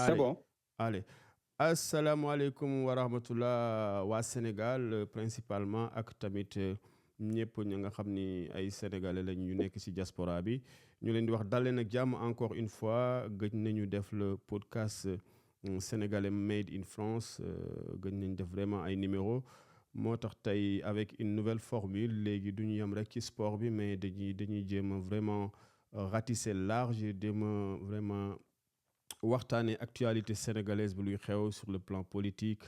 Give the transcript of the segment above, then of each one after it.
C'est Allez, bon. allez. Asalaamaaleykum wa rahmatullah waa Sénégal principalement ak tamit ñëpp ñi nga xam ni ay sénégalais lañ ñu nekk ci diaspora bi ñu leen di wax dal leen ak jàmm encore une fois gëj nañu def le podcast sénégalais made in France gëj nañu def vraiment ay numéro moo tax tey avec une nouvelle formule léegi du ñu yem rek ci sport bi mais dañuy jéem a vraiment ratisser large jéem a vraiment waxtaanee actualité sénégalaise bi luy xew sur le plan politique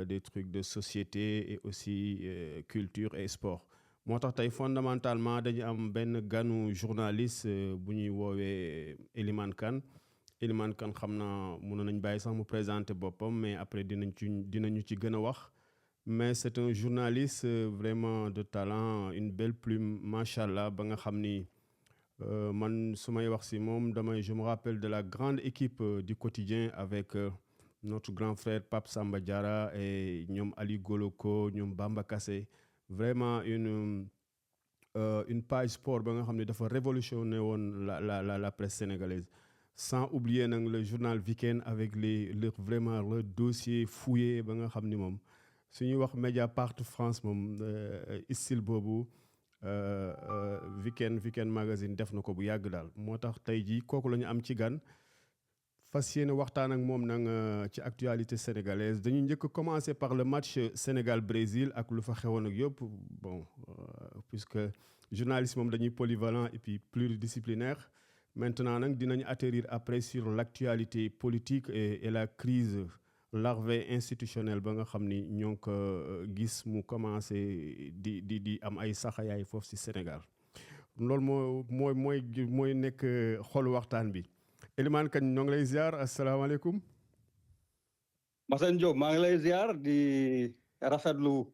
des trucs de société et aussi culture et sport moo tax tey fondamentalement dañu am benn ganu journaliste bu ñuy woowee Elimane Kane xam naa mun nañ bàyyi sax mu présenter boppam mais après dinañu ci gën a wax mais c'est un journaliste vraiment de talent une belle plume macha allah ba nga xam ni man su may wax si moom je me rappelle de la grande équipe du quotidien avec notre grand frère Pape Samba Diarra et ñoom Ali Goloko ñoom Bamba Kassé vraiment une page sport ba nga xam ne dafa révolutionné woon la presse sénégalaise sans oublier nag le journal Week-end avec vraiment le dossier fouillé ba nga xam ni moom su ñuy wax Mediapart France moom style boobu Week-end magazine def na ko bu yàgg daal moo tax tey jii kooku la ñu am ci gan fas yéene waxtaan ak moom nag ci actualité sénégalaise dañu njëkk commencer par le match Sénégal-Brésil ak lu fa xewoon ak yëpp bon puisque journaliste moom dañuy polyvalent et puis pluridisciplinaire maintenant nag dinañ atterrir après sur l'actualité politique et la crise larvae institutionnelle ba nga xam ni ñoo ngi ko gis mu commencé di am ay saxayaay foofu ci Sénégal loolu mooy nekk xolu waxtaan bi Elimane Kane ñoo ngi lay ziar asalaamaaleykum. Massane Diop maa ngi lay ziar di rafetlu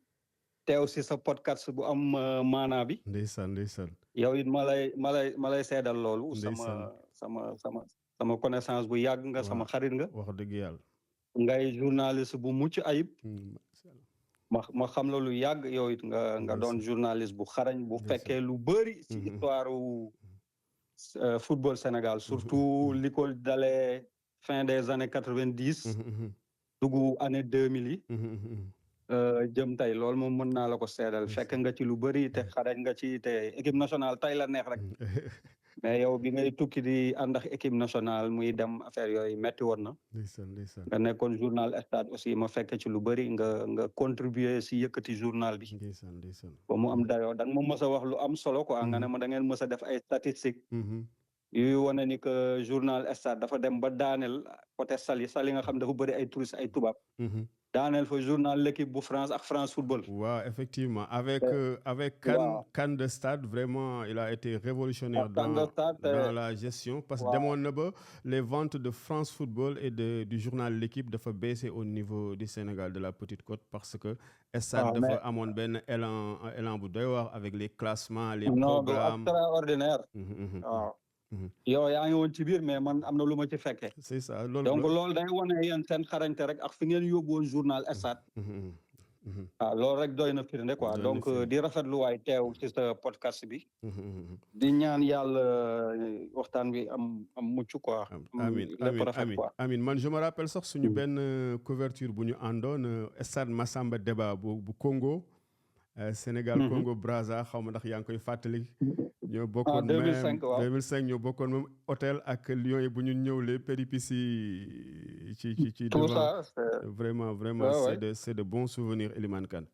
teew si sa podcast bu am maanaa bi. ndeysaan. yow it ma lay seedal loolu. sama connaissance bu yàgg nga sama xarit nga. wax dëgg yàlla. ngay journaliste bu mucc ayib. ma xam la lu yàgg yow it nga doon journaliste bu xarañ bu fekkee lu bëri ci histoire football Sénégal surtout li ko dalee fin des années 90 dugg année 2000 yi jëm tey loolu moom mën naa la ko seedal fekk nga ci lu bëri te xarañ nga ci te équipe nationale tey la neex rek mais yow bi ngay tukki di ànd ak équipe nationale muy dem affaire yooyu metti woon na nga nekkoon journal stade aussi ma fekk ci lu bëri nga contribuer si yëkkati journal bi ba mu am dayoo da nga ma mës a wax lu am solo quoi nga ne ma da ngeen mës a def ay statistiques yuy wane ni que journal stade dafa dem ba daaneel côté Saly nga xam dafa bëri ay touristes ay tubaab daaneel fa journal l'équipe bu France ak France Football. waaw effectivement avec Kane de Stade vraiment il a été révolutionnaire dans la gestion parce que demoon na ba les ventes de France Football et du journal l'équipe dafa baissé au niveau du Sénégal de la Petite Côte parce que Stade dafa amoon benn élan bu doy waar avec les classements les programmes extraordinaire waaw yow yaa ngi woon ci biir mais man am na lu ma ci fekkee. c'est ça donc loolu day wane yéen seen xarañte rek ak fi ngeen yóbbu woon journal Stade. waaw loolu rek doy na firnde quoi donc di rafetlu waay teew ci sa podcast bi. di ñaan yàlla waxtaan bi am mucc quoi. amiin man je me rappelle sax suñu benn couverture bu ñu àndoon Stade Massamba Déba bu Congo. Sénégal Congo Brazza xaw ma ndax yaa ngi koy fàttali. ñoo bokkoon 2005 ñoo bokkoon même hôtel ak Lions yi bu ñu ñëw les péripéties ci tout ça vraiment c'est de bons souvenirs Elimane Kane.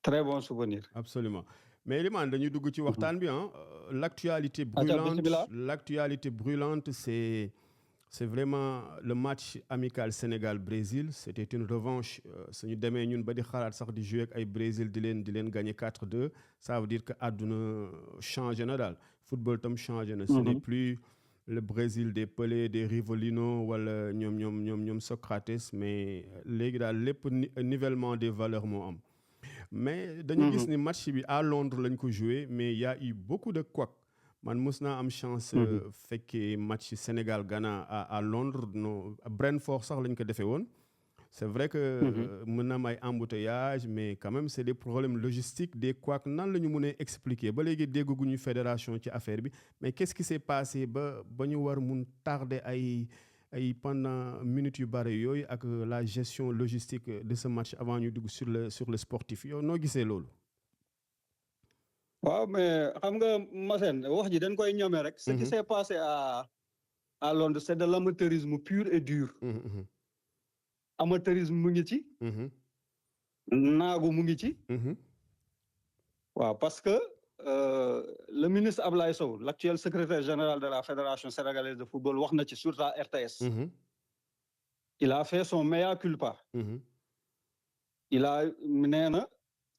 très bons souvenirs. Absolument mais Elimane dañuy dugg ci waxtaan bi l'actualité brûlante c'est vraiment le match amical Sénégal-Brésil c'était une revanche suñu demee ñun ba di xalaat sax di jouer ak ay Brésil di leen gagner 4-2 ça veut dire que àdduna changé na daal football tam changé na. Ce n'est plus le Brésil des Pelé des Rivelino wala ñoom Socrates mais léegi daal lépp nivellement des valeurs moo am mais dañu gis ni match bi à Londres lañ ko joué mais il y a eu beaucoup de couacs. Man mos naa am chance fekkee match Sénégal Ghana à Londres non Brentford sax lañ ko defee woon c'est vrai que mën na am ay embouteillage mais quand même c'est des problèmes logistiques des couacs nan la ñu mënee expliquer ba léegi dégguñu fédération ci affaire bi mais qu'est-ce qui s'est passé ba ñu war mun tarder ay ay pendant minutes yu bare yooyu ak la gestion logistique de ce match avant ñu dugg sur le sportif yow noo gisee loolu. waaw mais xam nga Massène wax ji dañ koy ñome rek. Ce qui s'est passé à Londres c'est de l'amateurisme pur et dur. Amateurisme mu ngi ci. naagu mu ngi ci. waaw parce que le ministre Ablaye Sow l'actuel secrétaire général de la Fédération sénégalaise de football wax na ci sur la RTS. il a fait son mea culpa. il a nee na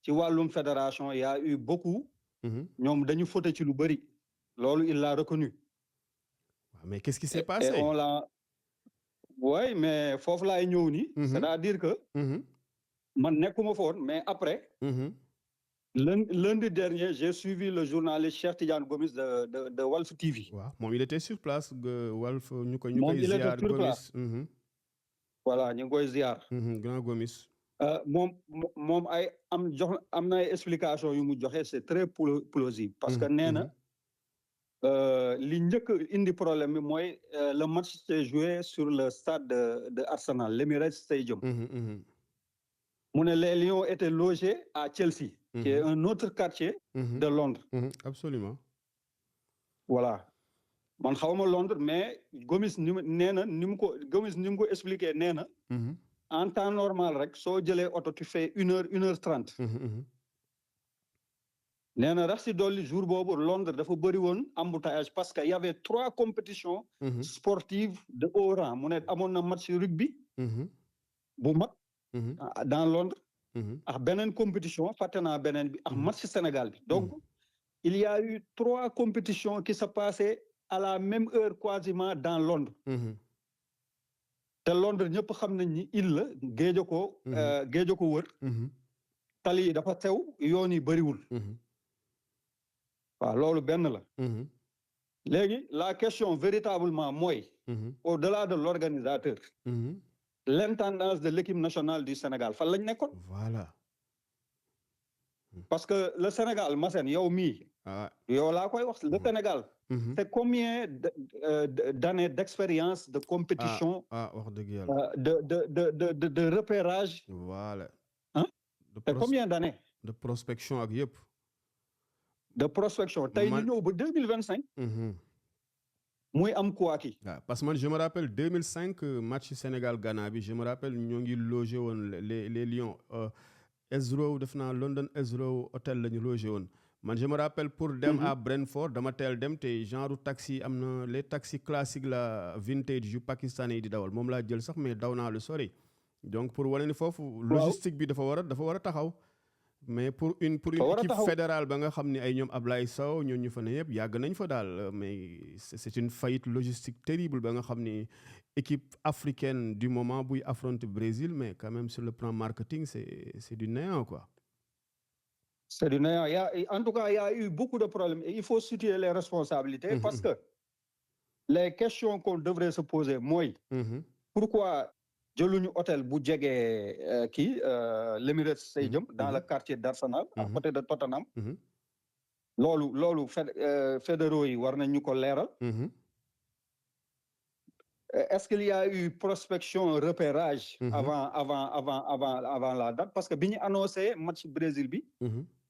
ci wàllum fédération il y a eu beaucoup. ñoom dañu fauté ci lu bëri. loolu il l'a reconnu. mais qu'est-ce qui s'est passé? et on l'a. oui mais foofu laay ñëw ni. c'est-à-dire que. man nekkuma fa woon mais après. lundi dernier j'ai suivi le journaliste Cheikh Tidiane Gomis de Walf TV. waaw moom il était sur place Walf ñu koy ziar Gomis. voilà ñu ngi koy ziar. grand Gomis. moom ay am na ay explication yu mu joxe c'est très plausible. parce que nee na li njëkk indi problème bi mooy le match s'est joué sur le stade de Arsenal l'Emirates Stadium. mu ne les Lions étaient logés à Chelsea. qui est un autre quartier. de Londres. absolument. voilà man xawma Londres mais Gomis Gomis ni mu ko expliqué nee na. en temps normal rek soo jëlee oto tu fais 1h30. nee na rax si dolli jour boobu Londres dafa bëri woon embouteillage parce que y avait 3 compétitions. sportives de haut rang mu ne amoon na match rugby. bu mag. dans Londres. ak beneen compétition fàtte naa beneen bi ak match Sénégal bi. donc il y a eu 3 compétitions qui se passaient à la même heure quasiment dans Londres. te Londres ñëpp xam nañ ni île la géejo ko wër. tali yi dafa sew yoon yi bëriwul. waaw loolu benn la. léegi la question véritablement mooy. au-delà de l'organisateur. l'intendance de l'équipe nationale du Sénégal fan lañ nekkoon. voilà. parce que le Sénégal Massène yow mii. yow laa koy wax le Sénégal. c'est combien d'années d'expérience de compétition. wax dëgg yàlla. de repérage. voilà. c'est combien d'années. de prospection ak yëpp. de prospection tey ñu ñëw ba 2025. muy am Kouaki. parce que man je me rappelle 2005 match Sénégal-Ghana bi je me rappelle ñoo ngi logé woon les Lions Heathrow def naa London Heathrow hôtel la ñu logé woon man je me rappelle pour dem à Brentford dama teel dem te genre taxi am na les taxis classiques la vintage yu pakistanais yi di dawal moom laa jël sax mais daw naa lu sori donc pour wane ni foofu logistique bi dafa war a taxaw. mais pour une équipe fédérale ba nga xam ne ay ñoom Ablaye Sow ñoo ñu fa ne yëpp yàgg nañ fa daal mais c'est une faillite logistique terrible ba nga xam ni équipe africaine du moment buy affronter Brésil mais quand même sur le plan marketing c'est du néant quoi. c'est du néant en tout cas il y a eu beaucoup de problèmes et il faut situer les responsabilités. parce que les questions qu'on devrait se poser mooy. pourquoi. jëluñu hôtel bu jege l'Emirates Stadium dans le quartier d'Arsenal à côté de Tottenham. loolu fédéraux yi war nañ ñu ko leeral. est-ce qu'il y a eu prospection repérage. avant la date parce que bi ñu annoncé match Brésil bi.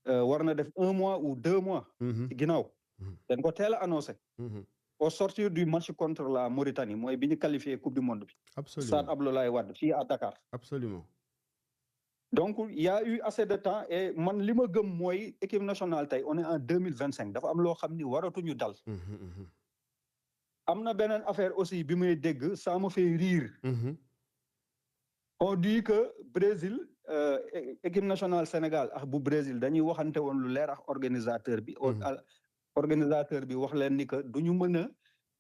war na def 1 mois ou 2 mois. ci ginnaaw dañ ko teel a annoncé. au sortir du match contre la Mauritanie mooy bi ñu qualifié coupe du monde bi. absolument Stade Abdoulaye Wade fii à Dakar. absolument. donc il y a eu assez de temps et man li ma gëm mooy équipe nationale tey on est en 2025 dafa am loo xam ni waratuñu dal. am na beneen affaire aussi bi may dégg ça me fait rire. on dit que Brésil équipe nationale Sénégal ak bu Brésil dañuy waxante woon lu leer ak organisateur bi. organisateur bi wax leen ni que du ñu mën a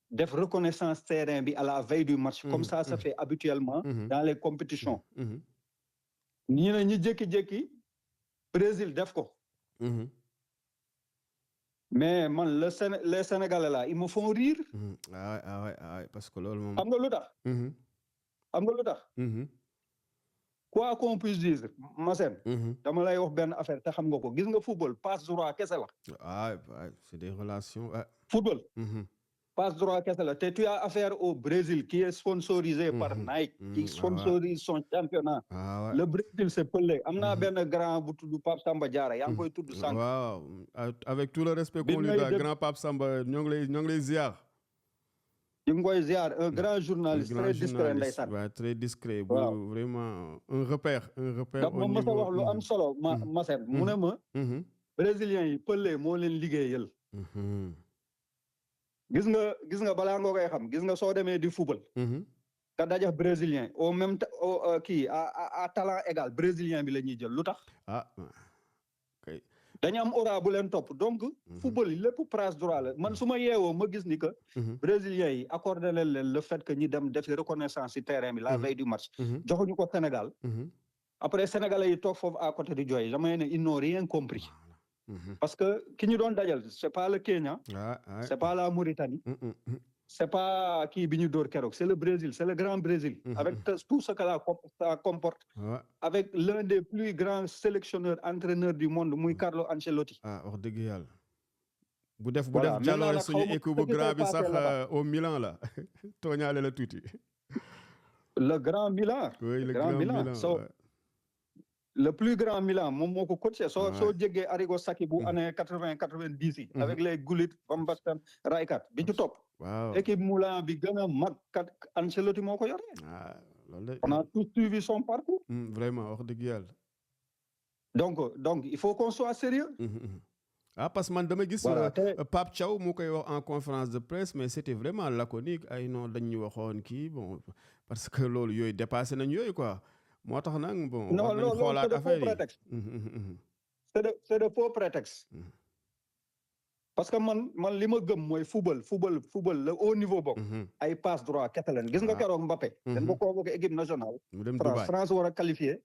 def reconnaissance terrain bi à la veille du match. comme ça se fait habituellement. dans les compétitions. ñi ne ñi jékki-jékki Brésil def ko. mais man les Sénégalais là ils me font rire. parce que loolu moom. xam nga lu tax. xam nga lu tax. quoi qu'on puisse dire Massène. dama lay wax benn affaire te xam nga ko gis nga football passe droit kese la. c'est des relations. football. passe droit kese la te tu as affaire au Brésil qui est sponsorisé par Nike qui sponsorise son championnat. Le Brésil c'est Pelé am naa benn grand bu tudd Pape Samba Diarra yaa ngi koy tudd sànq. waaw avec tout le respect qu'on lui doit grand Pape Samba ñoo ngi lay ziar. ñu ngi koy ziar un grand journaliste très discret ndeysaan. waaw très discret. bu vraiment un repère. au niveau ma wax lu am solo ma seet mu ne ma. brésiliens yi Pelé moo leen liggéeyal. gis nga balaa nga koy xam gis nga soo demee di football. nga dajax brésilien au même temps kii à talent égal brésilien bi la ñuy jël lu tax. kay. dañu am aura bu leen topp donc. football yi lépp passe droit la man su ma yeewoo ma gis ni que. brésiliens yi accordé leen le fait que ñi dem defi reconnaissance ci terrain bi la veille du match. joxuñu ko Sénégal. après sénégalais yi toog foofu à côté di jooy damay ne ils n'ont rien compris. parce que ki ñu doon dajal c'est pas le Kenya. c'est pas la Mauritanie. c'est pas kii bi ñu dóor keroog c'est le Brésil c'est le grand Brésil. avec tout ce que ça comporte. avec l'un des plus grands sélectionneurs entraîneurs du monde muy Carlo Ancelotti. wax dëgg yàlla. bu def jàllale suñu équipe bu grand bi sax au Milan la tooñaale la tuuti. le grand Milan. oui le grand Milan. le plus grand Milan moom moo ko coaché soo jéggee Arrigo Sacchi bu année 80-90 yi. avec les Gullit Van Basten Rijkaard bi ñu topp. équipe Milan bi gën a mag kat Ancelotti moo ko yore. on a tous suivi son parcours. vraiment wax dëgg yàlla. donc il faut qu'on soit sérieux. parce que man dama gis. Pape Thiaw mu koy wax en conférence de presse mais c'était vraiment laconique ay non dañ ñu waxoon kii bon parce que loolu yooyu dépassé nañ yooyu quoi. moo tax nag bon. non loolu c'est de faux prétexte. parce que man li ma gëm mooy football le haut niveau bokk. ay passe droit kese leen gis nga keroog Mbappé. dañ ko convoqué équipe nationale. France war a qualifier.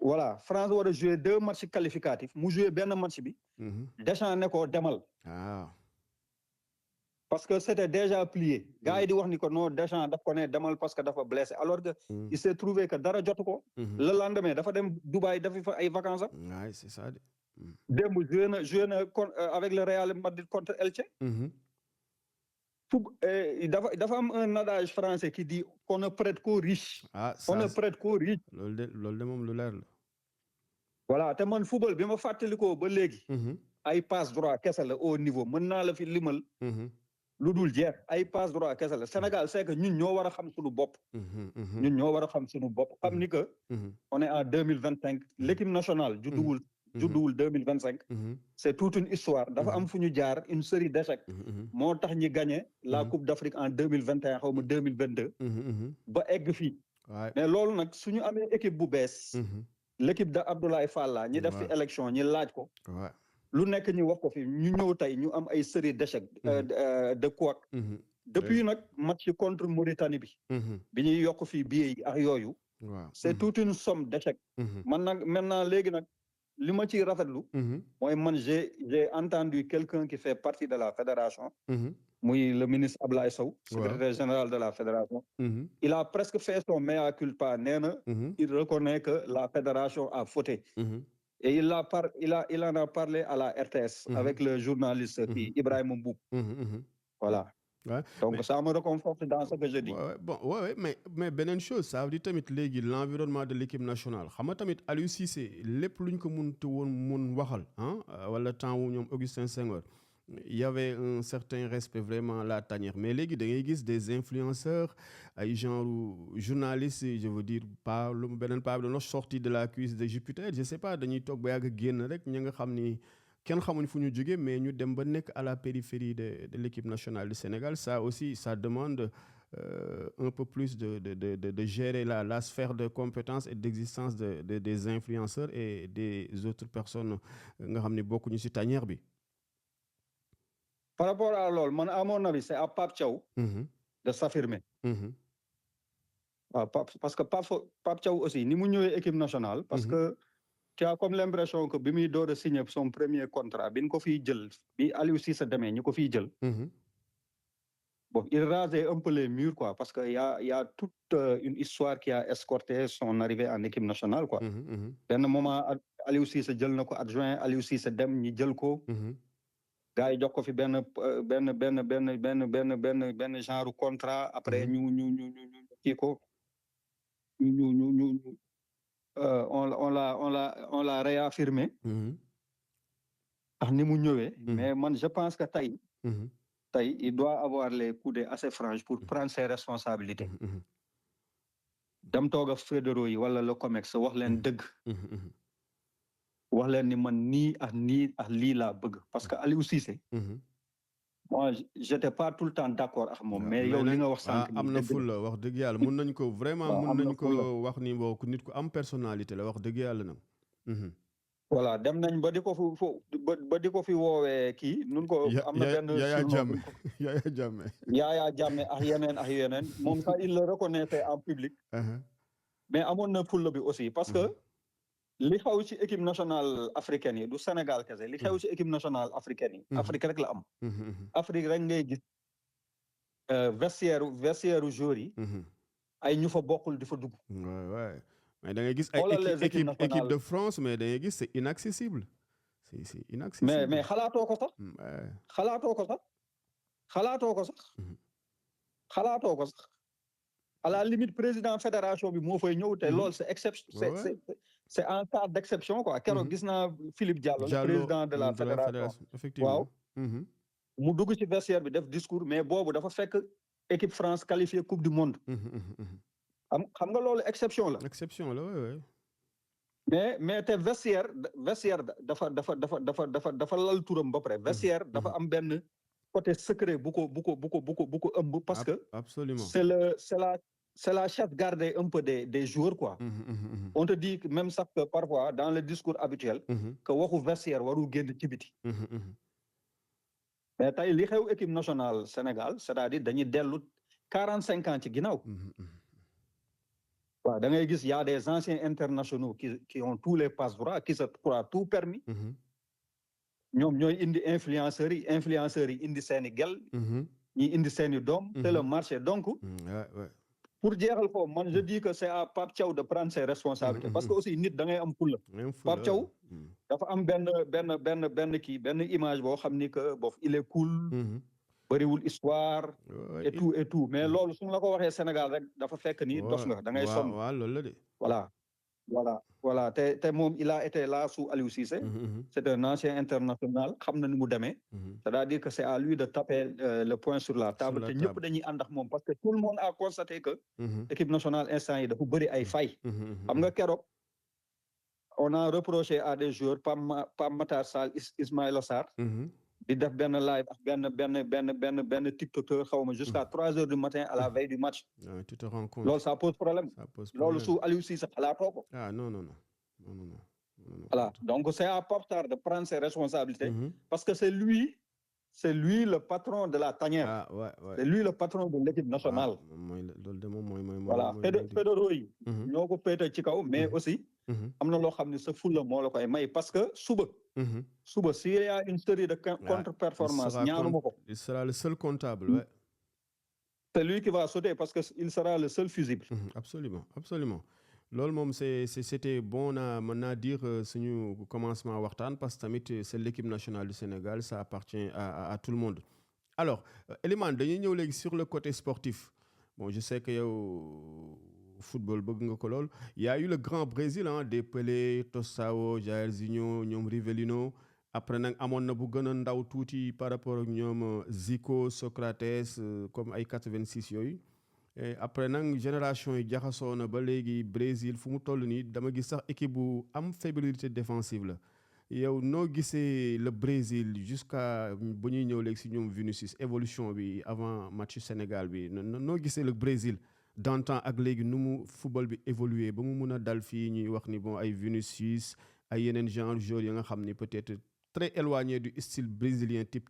voilà France war a jouer 2 matchs qualificatifs mu jouer benn match bi. Deschamps ne ko demal. parce que c'était déjà plié. gars yi di wax ni ko non Deschamps daf ko ne demal parce que dafa blessé alors que. il s'est trouvé que dara jotu ko. le lendemain dafa dem Dubaï dafa fa ay vacances am. c'est ça. démb joué na avec le Real Madrid contre Elche. dafa am un adage français qui dit qu'on ne prête qu'aux riches. on ne prête qu'aux riches. loolu de moom lu leer la. voilà te man football bi ma fàttalikoo ba léegi. ay passe droit kese la au niveau mën naa la fi limal. lu dul jeex ay passe droit kese la Sénégal c'est que ñun ñoo war a xam suñu bopp. ñun ñoo war a xam suñu bopp xam ni que. on est en 2025 l'équipe nationale judduwul 2025. c'est toute une histoire dafa am fu ñu jaar une série d'échecs. moo tax ñi gagné la Coupe d'Afrique en 2021 xaw ma 2022. ba egg fii. mais loolu nag suñu amee équipe bu bees. l'équipe de Abdoulaye Fall ñi def fi élection ñi laaj ko. lu nekk ñu wax ko fi ñu ñëw tey ñu am ay série d'échecs. de couac. depuis nag match contre Mauritanie bi. bi ñuy yokk fii billets yi ak yooyu. c'est toute une somme d'échecs. man nag maintenant léegi nag li ma ciy rafetlu. mooy man j'ai entendu quelqu'un qui fait partie de la fédération. muy le ministre Ablaye Sow. secrétaire général de la fédération. il a presque fait son mea culpa nee na. il reconnaît que la fédération a fauté. Et il en a parlé à la RTS avec le journaliste Ibrahima Mboup. Voilà. Donc ça me réconforte dans ce que je dis. mais beneen chose ça veut dire tamit léegi l'environnement de l'équipe nationale xam nga tamit Aliou Cissé lépp luñ ko mun waxal wala temps wu ñoom Augustin Senghor il y avait un certain respect vraiment la tanière mais léegi da ngay gis des influenceurs ay genre journalistes je veux dire pas lu beneen pas bi doon sorti de la cuisse de Jupiter je sais pas dañuy toog ba yàgg génn rek ñi nga xam ni kenn xamuñ fu ñu jógee mais ñu dem ba nekk à la périphérie de l'équipe nationale du Sénégal ça aussi ça demande un peu plus de gérer la sphère de compétences et d'existence des influenceurs et des autres personnes nga xam ni bokkuñu ci tanière bi. Par rapport à loolu man à mon avis c'est à Pape Thiaw de s'affirmer. Parce que Pape Thiaw aussi ni mu ñëwee équipe nationale parce que tu as comme l'impression que bi muy door a signer son premier contrat bi ñu ko fiy jël bi Aliou Cissé demee ñu ko fiy jël. Bon, il rasait un peu les murs quoi parce que y a toute une histoire qui a escorté son arrivée en équipe nationale quoi. Benn moment Aliou Cissé jël na ko adjoint Aliou Cissé dem ñi jël ko. gars yi jox ko fi benn genre contrat après ñu kii ko ñu on l'a réaffirmé ak ni mu ñëwee mais man je pense que tey il doit avoir les coudées assez franches pour prendre ses responsabilités dem toog ak fédéraux yi wala le COMEX wax leen dëgg wax leen ni man nii ak lii laa bëgg parce que Aliou Cissé moi j'étais pas tout le temps d'accord ak moom mais yow li nga wax sànq am na ful la wax dëgg yàlla mun nañ ko vraiment mun nañ ko wax ni boo nit ku am personnalité la wax dëgg yàlla nag voilà dem nañ ba di ko ba di ko fi woowee kii nun ko am na benn Yaya Jammeh ak yeneen moom sax il le reconnaissait en public mais amoon na fulla bi aussi parce que li xew ci équipe nationale africaine yi du Sénégal kese li xew ci équipe nationale africaine yi Afrique rek la am Afrique rek ngay gis vestiaire joueurs yi ay ñu fa bokkul di fa dugg mais da ngay gis ay équipe de France mais da ngay gis c'est inaccessible c'est inaccessible mais xalaatoo ko sax à la limite président fédération bi moo fay ñëw te loolu c'est exception c'est en cas d'exception quoi keroog gis naa Philippe Diallo président de la fédération effectivement mu dugg ci vestiaire bi def discours mais boobu dafa fekk équipe France qualifiée coupe du monde xam nga loolu exception la oui mais te vestiaire dafa lal turam ba pare vestiaire dafa am benn côté secret bu ko ëmb parce que absolument c'est la chasse gardée un peu des joueurs quoi on te dit même sax que parfois dans le discours habituel que waxu vestiaire warul génn ci biti mais tey li xew équipe nationale Sénégal c'est-à-dire dañuy dellu 45 ans ci ginnaaw waaw da ngay gis y a des anciens internationaux qui ont tous les passe-droits qui se croient tout permis ñoom ñooy indi influenceurs yi indi seeni gel ñi indi seeni doom c'est le marché donc pour jeexal ko man je dis que c'est à Pape Thiaw de prendre ses responsabilités parce que aussi nit da ngay am fulla Pape Thiaw dafa am benn image boo xam ni que bof il est cool bariwul histoire et tout mais loolu suñu la ko waxee Sénégal rek dafa fekk ni dof nga da ngay sonn loolu la de voilà te moom il a été là sous Aliou Cissé c'est un ancien international xam na ni mu demee c'est-à-dire que c'est à lui de taper le poing sur la table te ñëpp dañuy ànd ak moom parce que tout le monde a constaté que équipe nationale instant yi dafa bëri ay fay xam nga keroog on a reproché à des joueurs Pape Matar Sarr Ismaïla Sarr di def benn live ak benn tiktoker xaw ma jusqu'à 3 heures du matin à la veille du match tu te rends compte loolu ça pose problème loolu su Aliou Cissé xalaatoo ko non voilà donc c'est à Pape Sarr de prendre ses responsabilités parce que c'est lui le patron de la tanière c'est lui le patron de l'équipe nationale voilà fédéraux yi ñoo ko péete ci kaw mais aussi am na loo xam ne sa fulla moo la koy may parce que suba s'il y a une série de contre-performances ñaanuma ko il sera le seul comptable c'est lui qui va sauter parce que il sera le seul fusible absolument loolu moom c'était bon mën naa dire suñu commencement waxtaan parce que tamit c'est l'équipe nationale du Sénégal ça appartient à tout le monde alors Elimane dañuy ñëw léegi sur le côté sportif bon je sais que yow football bëgg nga ko lool y a eu le grand Brésil des Pelé Tostao Jairzinho ñoom Rivelino après nag amoon na bu gën a ndaw tuuti par rapport ak ñoom Zico Socrates comme ay 86 yooyu et après nag génération yi jaxasoo na ba léegi Brésil fu mu toll nii dama gis sax équipe bu am fébrilité défensive la yow noo gisee le Brésil jusqu'à ba ñuy ñëw léegi si ñoom Vinicius évolution bi avant match Sénégal bi noo gisee le Brésil d'antan ak léegi nu mu football bi évolué ba mu mun a dal fii ñuy wax ni bon ay Vinicius ay yeneen genre joueurs yi nga xam ni peut-être très éloigné du style brésilien type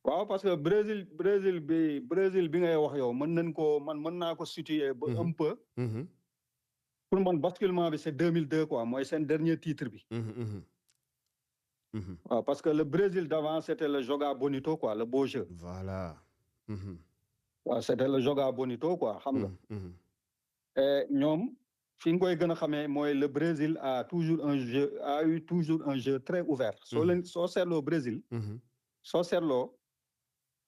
waaw parce que Brésil bi ngay wax yow mën naa ko situer ba un peu pour man basculement bi c'est 2002 quoi mooy seen dernier titre bi waaw parce que le Brésil d'avant c'était le Joga Bonito quoi le beau jeu voilà waaw c'était le Joga Bonito quoi xam nga ñoom fi nga koy gën a xamee mooy le Brésil a eu toujours un jeu très ouvert. soo seetloo Brésil. soo seetloo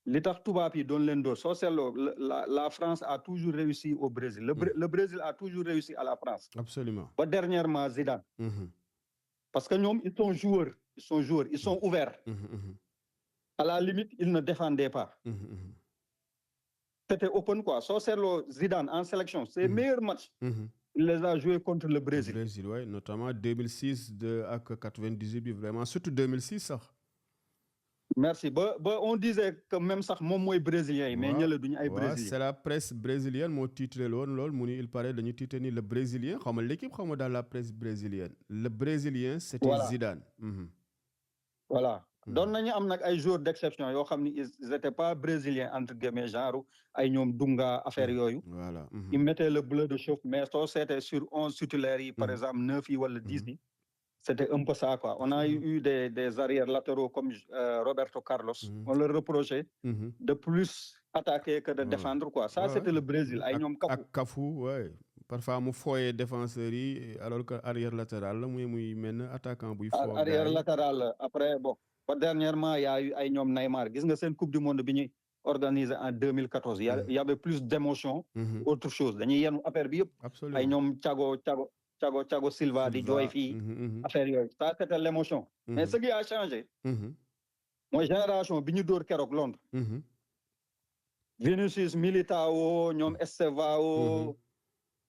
li tax tubaab yi doon leen door soo seetloo la France a toujours réussi au Brésil. Le Brésil a toujours réussi à la France. Absolument. Ba dernièrement Zidane. Parce que ñoom ils sont joueurs ils sont ouverts. À la limite ils ne défendaient pas. C'était open quoi soo seetloo Zidane en sélection ses meilleurs matchs. Il les a joués contre le Brésil. Le Brésil, oui, notamment 2006 ak 98 bi vraiment surtout 2006 sax. Merci ba on disait que même sax moom mooy brésilien yi. mais ñële duñu ay brésilien. C'est la presse brésilienne moo titré loon lool mu ni il paraît dañu titré ni le brésilien xaw ma l'équipe xaw ma dans la presse brésilienne le brésilien c'était Zidane. Voilà doon nañu am nag ay joueurs d'exception yoo xam ni ils étaient pas brésiliens entre guillemets genre ay ñoom Dunga affaire yooyu. Voilà. Ils mettaient le bleu de chauffe mais soo seetee sur 11 titulaires yi par exemple 9 yi wala 10 yi. C'était un peu ça quoi. On a eu des arrières latéraux comme Roberto Carlos. On leur reprochait de plus attaquer que de défendre quoi. Ça c'était le Brésil ay ñoom Cafu. Ak Cafu ouais. Parfois mu foyee défenseurs yi alors que arrière latéral la muy mel attaquant buy fo. Arrière latéral après bon. Ba dernièrement y a eu ay ñoom Neymar gis nga seen coupe du monde bi ñuy organisé en 2014. Il y avait plus d'émotion. Autre chose dañuy yenu affaire bi yëpp. Absolument ay ñoom Thiago Silva di jooy fii affaire yooyu ça c'était l'émotion. Mais ce qui a changé. mooy génération bi ñu dóor keroog Londres. Vinicius Militao ñoom Estevao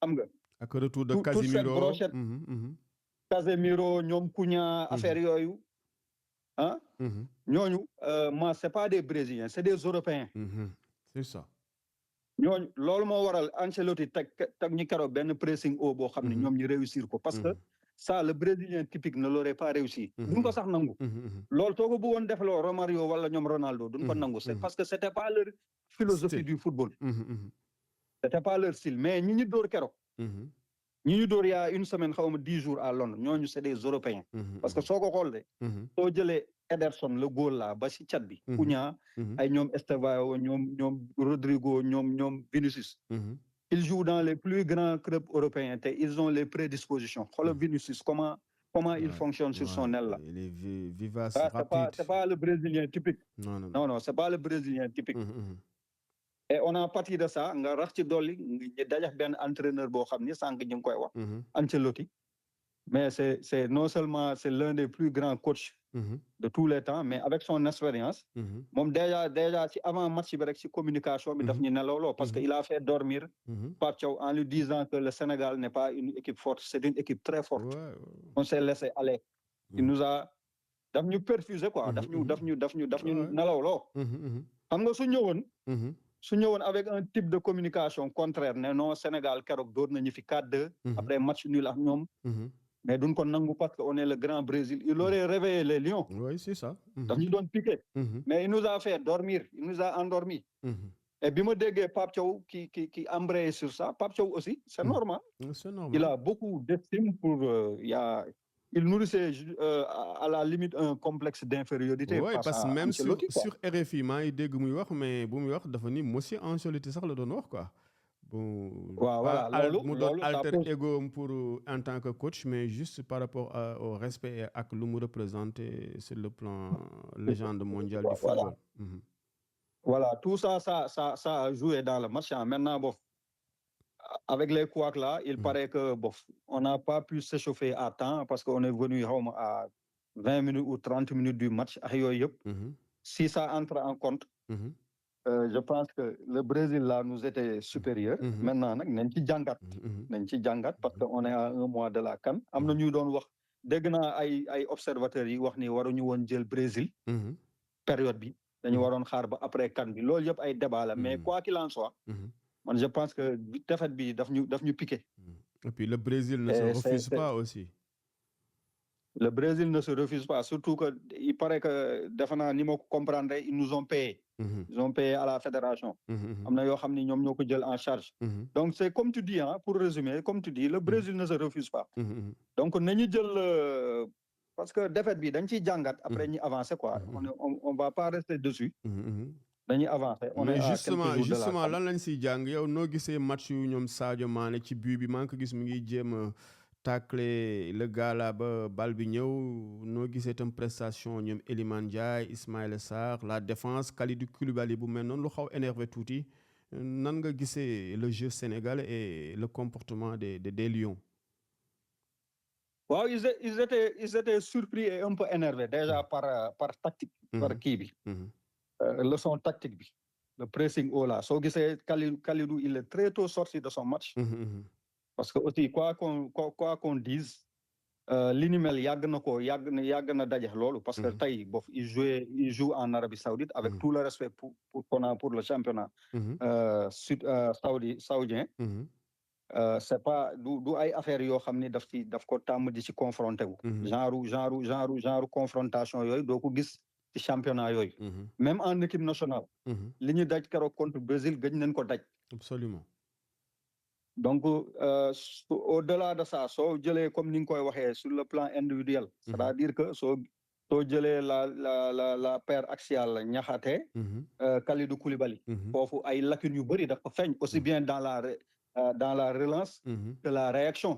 xam nga. ak retour de Casemiro Casemiro ñoom Cunha affaire yooyu ah. ñooñu c'est pas des Brésiliens c'est des Européens. C'est ça. ñooñu loolu moo waral Ancelotti teg ñu keroog benn pressing haut boo xam ne ñoom ñu réussir ko parce que ça le Brésilien typique ne l'aurait pas réussi. duñ ko sax nangu. loolu soo ko bëggoon defloo Romario wala ñoom Ronaldo duñ ko nangu. C'est parce que c'était pas leur philosophie du football. C'était pas leur style mais ñi ñu dóor keroog. ñi ñu dóor y a une semaine xaw ma 10 jours à Londres ñooñu c'est des Européens. parce que soo ko xoolee. soo jëlee Ederson le goal là ba si cat bi. Cunha ay ñoom Estevao ñoom Rodrigo ñoom Vinicius. Ils jouent dans les plus grands clubs européens te ils ont les prédispositions xoolal Vinicius comment il fonctionne sur son aile là. Il est vivace, rapide. C'est pas le Brésilien typique. Non c'est pas le Brésilien typique. Et on a parti de ça nga rax ci dolli ñu dajax benn entraîneur boo xam ni sànq ñu ngi koy wax. Ancelotti. Mais c'est non seulement c'est l'un des plus grands coachs de tous les temps mais avec son expérience moom déjà ci avant match bi rek ci communication bi daf ñu nelawloo parce que il a fait dormir Pape Thiaw en lui disant que le Sénégal n'est pas une équipe forte c'est une équipe très forte. On s'est laissé aller. Il nous a daf ñu perfusé quoi daf ñu nelawloo. xam nga su ñëwoon avec un type de communication contraire ne non Sénégal keroog dóor nañu fi 4-2 après match nul ak ñoom. Mais duñ ko nangu parce que on est le grand Brésil. Il aurait réveillé les lions. Oui, c'est ça. daf ñu doon piqué. Mais il nous a fait dormir, il nous a endormis. Et bi ma déggee Pape Thiaw qui embraye sur ça, Pape Thiaw aussi, c'est normal. C'est normal. Il a beaucoup d'estime pour il nourrissait à la limite un complexe d'infériorité. Oui, parce que même sur RFI maa ngi dégg muy wax mais bu muy wax dafa ni monsieur Ancelotti sax la doon wax quoi. Bon, voilà mu doon alter ego pour en tant que coach mais juste par rapport au respect ak lu mu représenté sur le plan légende mondiale du football. Voilà, tout ça a joué dans le match. Maintenant bon avec les couacs là, il paraît que bon on n'a pas pu s'échauffer à temps parce qu'on est venu à 20 minutes ou 30 minutes du match ak yooyu yëpp. Si ça entre en compte. Je pense que le Brésil là nous était supérieur. Maintenant nag nañ ci jàngat parce que on est à 1 mois de la CAN. am na ñu doon wax dégg naa ay observateurs yi wax ni waruñu woon jël Brésil. période bi dañu waroon xaar ba après CAN bi loolu yëpp ay débat la mais quoi qu'il en soit. man je pense que défaite bi daf ñu piqué. Et puis le Brésil ne se refuse pas aussi. Le Brésil ne se refuse pas surtout que il paraît que defe naa ni ma ko comprendre ils nous ont payé. Ils ont payé à la fédération. am na yoo xam ni ñoom ñoo ko jël en charge. Donc c'est comme tu dis pour résumer comme tu dis le Brésil ne se refuse pas. Donc nañu jël parce que défaite bi dañ ciy jàngat après ñi avancer quoi on va pas rester dessus. dañuy avancer. On est mais à quelques jours de la justement CAN. lan lañ siy jàng yow noo gisee match yu ñoom Sadio Mané ci but bi maa ngi ko gis mu ngi jéem a tacler le gars là ba bal bi ñëw noo gisee tam prestation ñoom Iliman Ndiaye Ismaïla Sarr la défense Kalidou Koulibaly bu mel noonu lu xaw énervé tuuti nan nga gisee le jeu sénégalais et le comportement des Lions. waaw ils étaient surpris et un peu énervés déjà par tactique. par kii bi. leçon tactique bi. le pressing haut là soo gisee Kalidou il est très tôt sorti de son match. parce que aussi quoi qu'on dise. li ni mel yàgg na daje loolu parce que tey bof il joue en Arabie Saoudite avec tout le respect pour le championnat saoudien. c'est pas du ay affaire yoo xam ni daf ko tàmm di ci confronté wu. genre confrontation yooyu doo ko gis ci championnat yooyu. même en équipe nationale. li ñu daj keroog contre Brésil gëj nañ ko daj. absolument. donc au-delà de ça soo jëlee comme ni nga koy waxee sur le plan individuel. c'est-à-dire que soo jëlee la paire axiale Niakhaté. Kalidou Koulibaly. foofu ay lacunes yu bëri dafa feeñ aussi bien dans la relance. que la réaction.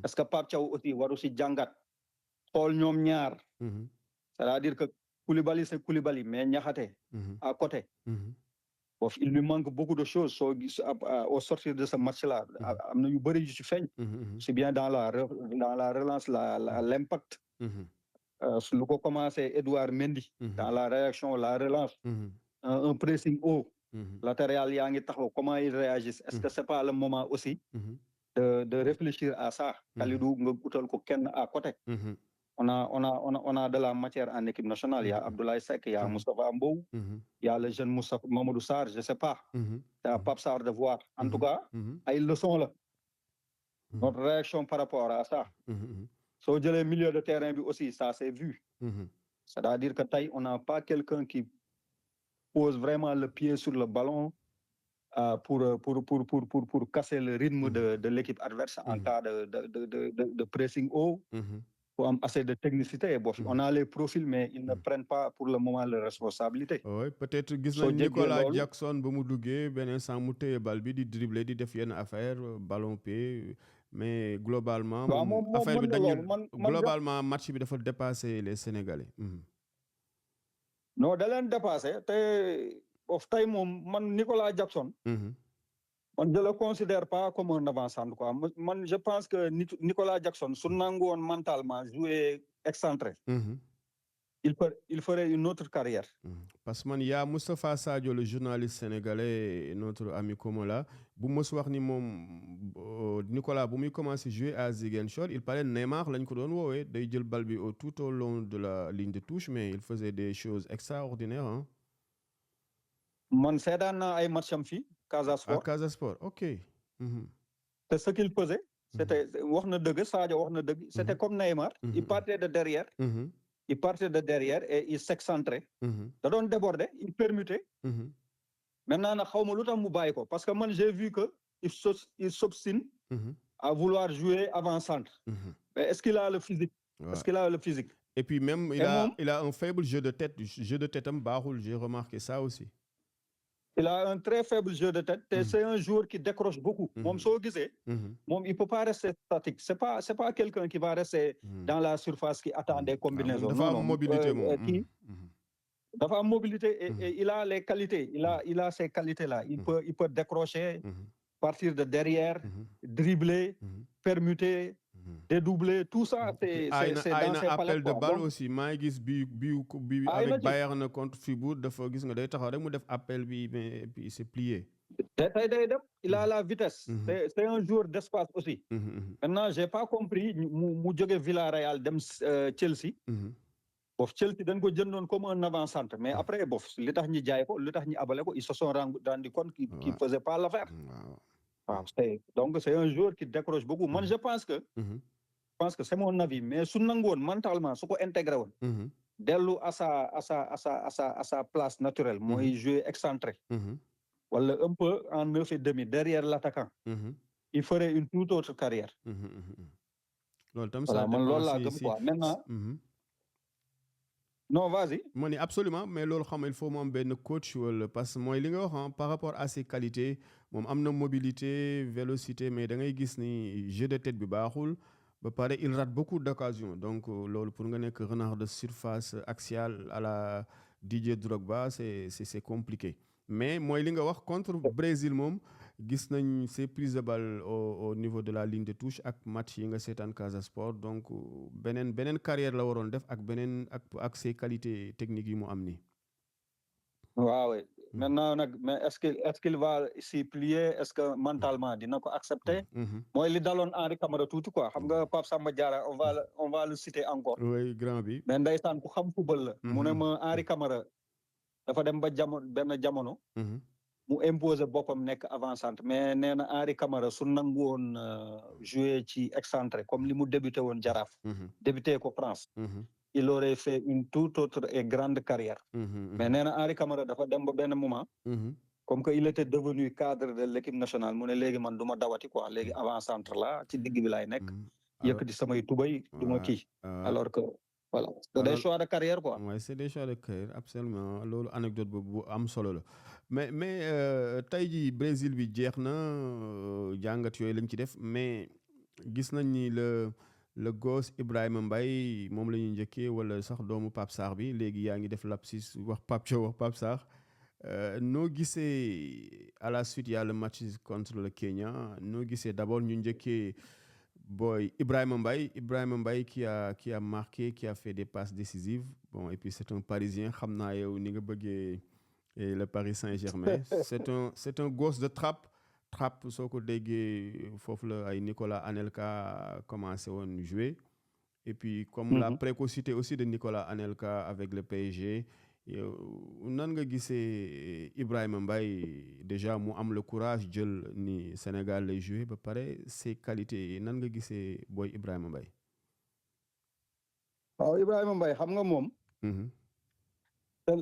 est-ce que Pape Thiaw aussi waru si jàngat xool ñoom ñaar. c'est-à-dire que Koulibaly c'est Koulibaly mais Niakhaté à côté. Bon, il lui manque beaucoup de choses au sortir de ce match-là. am na yu bëri yu ci feeñ. c'est bien dans la relance l'impact. lu ko commencé Edouard Mendy. dans la réaction la relance. un pressing haut. latéral yaa ngi taxaw comment ils réagissent est-ce que c'est pas le moment aussi. de réfléchir à ça. Kalidou nga utal ko kenn à côté. On a de la matière en équipe nationale. Il y a Abdoulaye Seck, il y a Moustapha Mbow, il y a le jeune Mamadou Sarr, je sais pas. C'est à Pape Sarr de voir. En tout cas, ils le sont là. Notre réaction par rapport à ça. Sur le milieu de terrain aussi, ça s'est vu. C'est-à-dire que taille, on n'a pas quelqu'un qui pose vraiment le pied sur le ballon pour casser le rythme de l'équipe adverse en cas de pressing haut. Pour avoir assez de technicité. On a les profils, mais ils ne prennent pas pour le moment les responsabilités. Oui, peut-être que Nicolas Jackson, ben sans monter bal bi di dribbler di def yenn affaire ballon pied mais globalement globalement match bi dafa dépasser les Sénégalais. Non, da leen dépasser tay mom man Nicolas Jackson. Man je le considère pas comme un avant-centre quoi. Man je pense que Nicolas Jackson su nangu woon mentalement jouer excentré. Il ferait une autre carrière. Parce que il y a Moustapha Sadio le journaliste sénégalais notre ami Komola bu mos wax ni moom Nicolas bu muy commencé jouer à Ziguinchor il parlait Neymar lañ ko doon woowee day jël bal bi tout au long de la ligne de touche mais il faisait des choses extraordinaires hein. Man seetaan naa ay matcham fii Casa Sport. Casa Sport, ok. C'est ce qu'il faisait. C'était wax na dëgg Sadio wax na dëgg. C'était comme Neymar. Il partait de derrière. Il partait de derrière et il s'excentrait. Da doon déborder, il permutait. Maintenant nag xaw ma lu tax mu bàyyi ko parce que man j'ai vu que il s'obstine à vouloir jouer avant-centre. Mais est-ce qu'il a le physique? Est-ce qu'il a le physique? Et puis même il a un faible jeu de tête. Jeu de tête am baaxul, j'ai remarqué ça aussi. Il a un très faible jeu de tête. C'est un joueur qui décroche beaucoup. Mom soo gisee. Mom il peut pas rester statique. C'est pas quelqu'un qui va rester dans la surface qui attend des combinaisons. Dafa am mobilité moom. Dafa am mobilité et il a les qualités. Il a ces qualités là. Il peut décrocher, partir de derrière, dribbler, permuter. Dédoubler tout ça c'est dans ses appel de balle aussi maa ngi gis bi avec Bayern contre Fribourg dafa gis nga day taxaw rek mu def appel bi mais puis c'est plié. Il a la vitesse. C'est un joueur d'espace aussi. Maintenant j'ai pas compris mu jóge Villarreal dem Chelsea. Chelsea dañ ko jëndoon comme un avant-centre mais après li tax ñi jaay ko li tax ñi abale ko ils se sont rendu compte qu'il faisait pas l'affaire. Donc c'est un joueur qui décroche beaucoup. Moi je pense que c'est mon avis mais su nangoon mentalement su ko intégré woon dellu à sa place naturelle mooy jouer excentré wala un peu en 9,5 derrière l'attaquant il ferait une toute autre carrière. Loolu tam voilà man loolu laa gëm quoi maintenant non vas-y. ma ni absolument mais loolu xam nga il faut mu am benn coach wala parce que mooy li nga wax ah par rapport à ses qualités moom am na mobilité vélocité mais da ngay gis ni jeu de tête bi baaxul ba pare il rate beaucoup d'occasions donc loolu pour nga nekk renard de surface axiale à la Didier Drogba c'est compliqué mais mooy li nga wax contre Brésil moom gis nañ ses prises de balle au niveau de la ligne de touche ak match yi nga seetaan Casa Sport donc beneen carrière la waroon def ak beneen ak ses qualités techniques yi mu am nii. waaw maintenant nag mais est-ce qu'il va s'y plier est-ce que mentalement dina ko accepter. mooy li daloon Henri Camara tuuti quoi xam nga Pape Samba Diarra on va le citer encore. oui grand bi. mais ndeysaan ku xam football la. mu ne ma Henri Camara dafa dem ba benn jamono. mu imposer boppam nekk avant-centre mais nee na Henri Camara su nangu woon jouer ci excentré comme li mu débuté woon Jaraaf. débuté ko France. il aurait fait une toute autre et grande carrière. mais nee na Henri Camara dafa dem ba benn moment. comme que il était devenu cadre de l'équipe nationale mu ne léegi man du ma dawati quoi léegi avant-centre la ci digg bi laay nekk. yëkkati samay tubay du ma kii. alors que voilà c'est des choix de carrière quoi. ouais c'est des choix de carrière absolument loolu anecdote bu am solo la mais tey jii Brésil bi jeex na jàngat yooyu lañ ci def mais gis nañ ni le gosse Ibrahima Mbaye moom la ñuy njëkkee wala sax doomu Pape Sarr bi léegi yaa ngi def lapsus wax Pape Thiaw wax Pape Sarr noo gisee à la suite y a le match contre le Kenya noo gisee d'abord ñu njëkkee boy Ibrahima Mbaye qui a marqué qui a fait des passes décisives bon et puis c'est un Parisien xam naa yow ni nga bëggee le Paris Saint-Germain c'est un gosse de trappe soo ko déggee foofu la ay Nicolas Anelka commencé woon jouer et puis comme la précocité aussi de Nicolas Anelka avec le PSG nan nga gisee Ibrahima Mbaye déjà mu am le courage jël ni Sénégal lay jouer ba pare ses qualités nan nga gisee booy Ibrahima Mbaye. waaw Ibrahima Mbaye xam nga moom.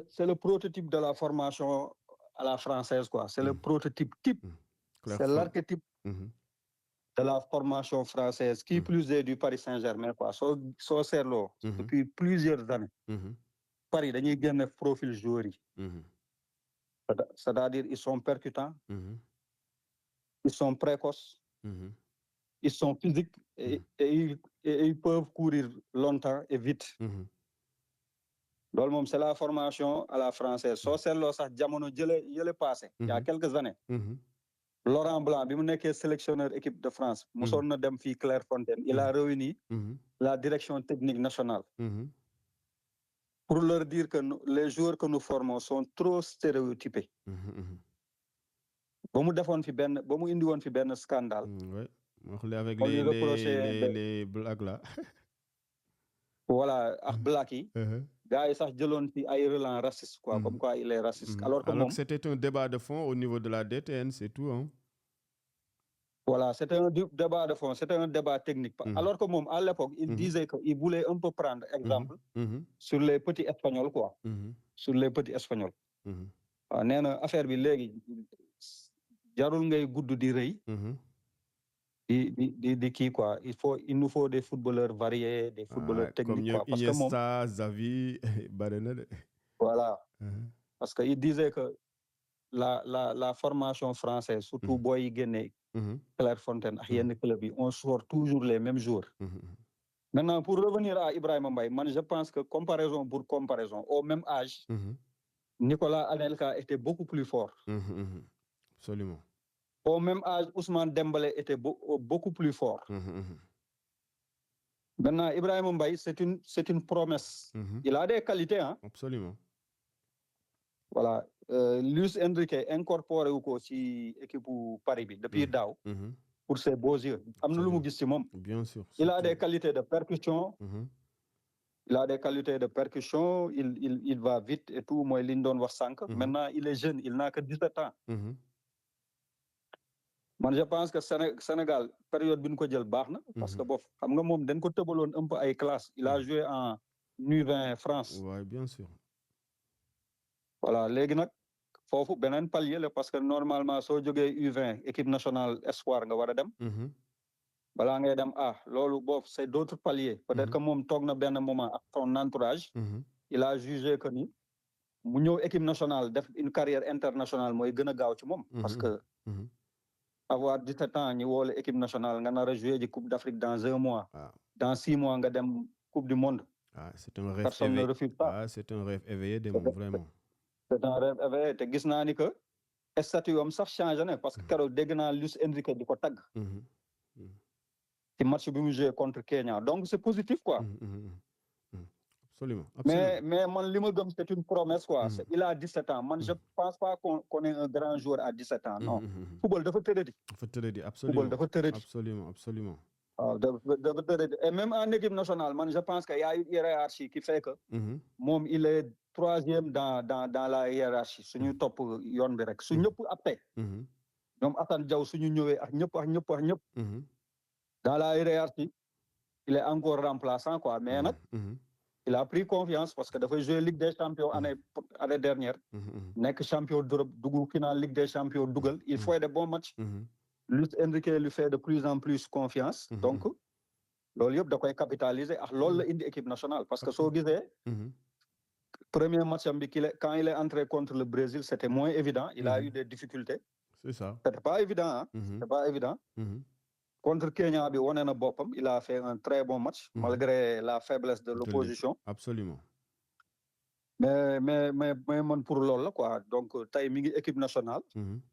c'est le prototype de la formation à la française quoi c'est le prototype type. c'est l'archétype de la formation française qui plus est du Paris Saint-Germain quoi soo seetloo depuis plusieurs années. Paris dañuy génne profil joueurs yi. c'est-à-dire ils sont percutants. ils sont précoces. ils sont physiques et ils peuvent courir longtemps et vite. loolu moom c'est la formation à la française soo seetloo sax jamono yële passé. il y a quelques années. Laurent Blanc bi mu nekkee sélectionneur équipe de France. mosoon na dem fii Clairefontaine il a réuni. la direction technique nationale. pour leur dire que les joueurs que nous formons sont trop stéréotypés. ba mu indi woon fi benn scandale. avec les blacks là. voilà ak black yi. gars yi sax jëloon fi ay relents racistes quoi comme quoi il est raciste. alors que moom c'était un débat de fond au niveau de la DTN c'est tout hein. Voilà, c'était un débat de fond, c'était un débat technique. Alors que moom, à l'époque, il disait qu'il voulait un peu prendre exemple sur les petits Espagnols, quoi. Sur les petits Espagnols. Nee na affaire bi léegi jarul ngay gudd di rëy. di kii quoi il nous faut des footballeurs variés, des footballeurs techniques quoi. Parce que moom Iniesta, Xavi, bari na de. Voilà. Parce que il disait que la formation française, surtout booy yi génne Clairefontaine ak yenn club yi on sort toujours les mêmes joueurs. Maintenant pour revenir à Ibrahima Mbaye man je pense que comparaison pour comparaison au même âge. Nicolas Anelka était beaucoup plus fort. Absolument. Au même âge Ousmane Dembélé était beaucoup plus fort. Maintenant Ibrahima Mbaye c'est une promesse. Il a des qualités hein. Absolument. Voilà Luis Enrique incorporé wu ko ci équipe bu Paris bi depuis daaw. pour ses beaux yeux am na lu mu gis ci moom. Bien sûr. Il a des qualités de percussion. Il a des qualités de percussion il va vite et tout mooy li ñu doon wax sànq. Maintenant il est jeune il n'a que 17 ans. man je pense que Sénégal période bi ñu ko jël baax na. parce que boof xam nga moom dañ ko tëbaloon un peu ay classes. Il a joué en U20 France. Ouais, bien sûr. Voilà léegi nag foofu beneen palier la parce que normalement soo jógee U20 équipe nationale espoir nga war a dem. balaa ngay dem loolu boobu c'est d'autres paliers. peut-être que moom toog na benn moment ak son entourage. il a jugé que ni mu ñëw équipe nationale def une carrière internationale mooy gën a gaaw ci moom. Parce que avoir 17 ans ñu woo la équipe nationale nga nar a jouer ji Coupe d'Afrique dans 1 mois. Dans 6 mois nga dem Coupe du Monde. C'est un rêve personne éveillé. Ne refuse pas. C'est un rêve éveillé de moom vraiment. C'est un rêve éveillé te gis naa ni que statut am sax changé na parce que keroog dégg naa Luis Enrique di ko tagg. ci match bi mu joué contre Kenya donc c'est positif quoi. Absolument. Mais man li ma gëm c'est une promesse quoi. Il a 17 ans man je pense pas qu'on est un grand joueur à 17 ans non. Football dafa tëradi. Absolument. Football dafa tëradi. Absolument. waaw dafa tëradi et même en équipe nationale man je pense que y a une hiérarchie qui fait que. moom il est 3e dans la hiérarchie suñu topp yoon bi rek su ñëpp appee. ñoom Assane Diaw suñu ñëwee ak ñëpp. Dans la hiérarchie il est encore remplaçant quoi mais nag. Il a pris confiance parce que dafa jouer Ligue des Champions année dernière. nekk champion d'Europe dugg final Ligue des Champions dugal il fait de bons matchs. Luis Enrique lui fait de plus en plus confiance. Donc loolu yëpp da koy capitaliser ak loolu la indi équipe nationale parce que soo gisee. Premier match am bi quand il est entré contre le Brésil c'était moins évident il a eu des difficultés. C'est ça. C'était pas évident hein. C'était pas évident. Contre Kenya bi wane na boppam il a fait un très bon match. Malgré la faiblesse de l'opposition. Absolument. mais man pour loolu la quoi donc tey mi ngi équipe nationale.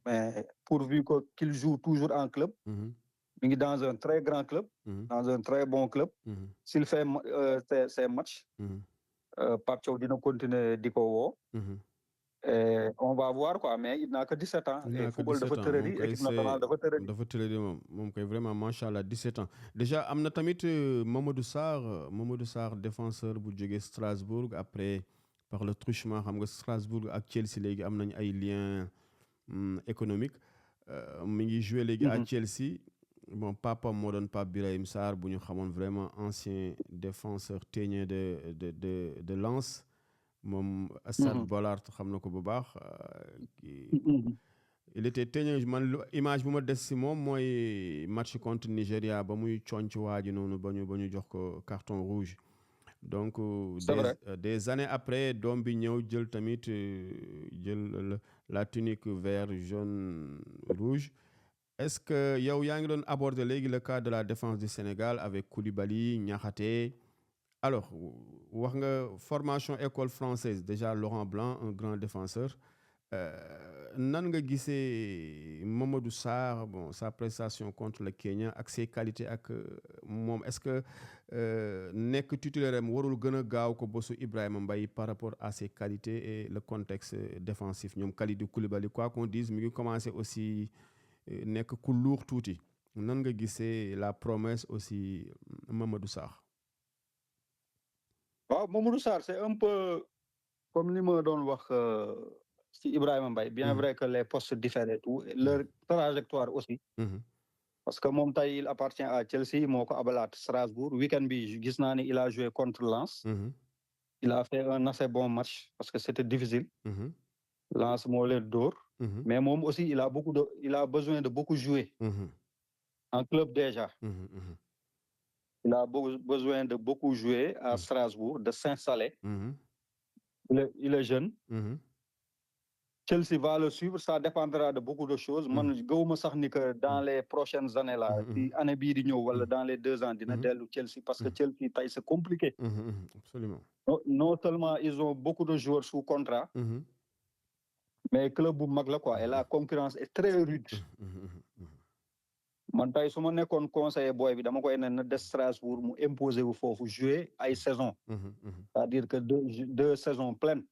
mais pourvu qu'il joue toujours en club. mi ngi dans un très grand club. dans un très bon club. s'il fait ses matchs. Pape Thiaw dina continuer di ko woo. Et on va voir quoi mais il n'a que 17 ans. et football dafa tërëri équipe nationale dafa tërëri. dafa tërëri moom koy vraiment macha allah 17 ans déjà am na tamit Mamadou Sarr défenseur bu jógee Strasbourg après par le truchement xam nga Strasbourg ak Chelsea léegi am nañ ay liens économiques mi ngi joué léegi à Chelsea. Bon papa moo doon Pape Birahim Sarr bu ñu xamoon vraiment ancien défenseur ténier de Lens. moom Stade Bollaert xam na ko bu baax. il était ténier man image bu ma des si moom mooy match contre Nigéria ba muy conc waaji noonu ba ñu jox ko carton rouge. donc des années après doom bi ñëw jël tamit jël la tunique vert jaune rouge. Est-ce que yow yaa ngi doon aborder léegi le cas de la défense du Sénégal avec Koulibaly Niakhaté. Alors wax nga formation école française déjà Laurent Blanc un grand défenseur. Nan nga gisee Mamadou Sarr bon sa prestation contre le Kenya ak ses qualités ak moom est-ce que nekk titulaire am warul gën a gaaw ko bosu Ibrahima Mbaye par rapport à ses qualités et le contexte défensif ñoom Kalidou Koulibaly quoi qu'on dise mi ngi commencé aussi nekk ku lourd tuuti nan nga gisee la promesse aussi Mamadou Sarr. waaw Mamadou Sarr c'est un peu comme li ma doon wax. Si Ibrahima Mbaye bien vrai que les postes diffèrent et tout leur trajectoire aussi. parce que moom tey il appartient à Chelsea moo ko abalaat Strasbourg week-end bi gis naa ni il a joué contre Lens. il a fait un assez bon match parce que c'était difficile. Lens moo leen dóor. mais moom aussi il a besoin de beaucoup jouer. en club déjà. il a besoin de beaucoup jouer à Strasbourg de s'installer. il est jeune. Chelsea va le suivre ça dépendra de beaucoup de choses man gëwuma sax ni que dans les prochaines années là ci année bii di ñëw wala dans les 2 ans dina dellu Chelsea parce que Chelsea tey c'est compliqué. Absolument. non seulement ils ont beaucoup de joueurs sous contrat. mais club bu mag la quoi et la concurrence est très rude. man tey su ma nekkoon conseiller booy bi dama koy ne na des Strasbourg mu imposer wu foofu jouer ay saison. c'est-à-dire que 2 saisons pleines.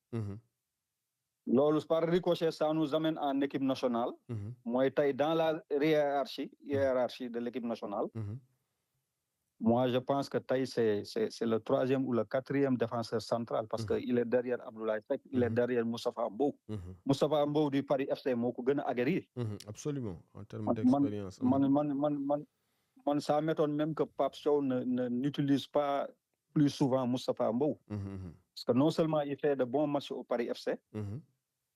loolu par ricochet ça nous amène en équipe nationale. mooy tey dans la hiérarchie de l'équipe nationale. moi je pense que tey c'est le 3e ou le 4e défenseur central parce que il est derrière Abdoulaye Seck il est derrière Moustapha Mbow. Moustapha Mbow du Paris FC moo ko gën a aguerri. Absolument en termes d'expérience. man ça m'étonne même que Pape Thiaw n'utilise pas plus souvent Moustapha Mbow. parce que non seulement il fait de bons matchs au Paris FC.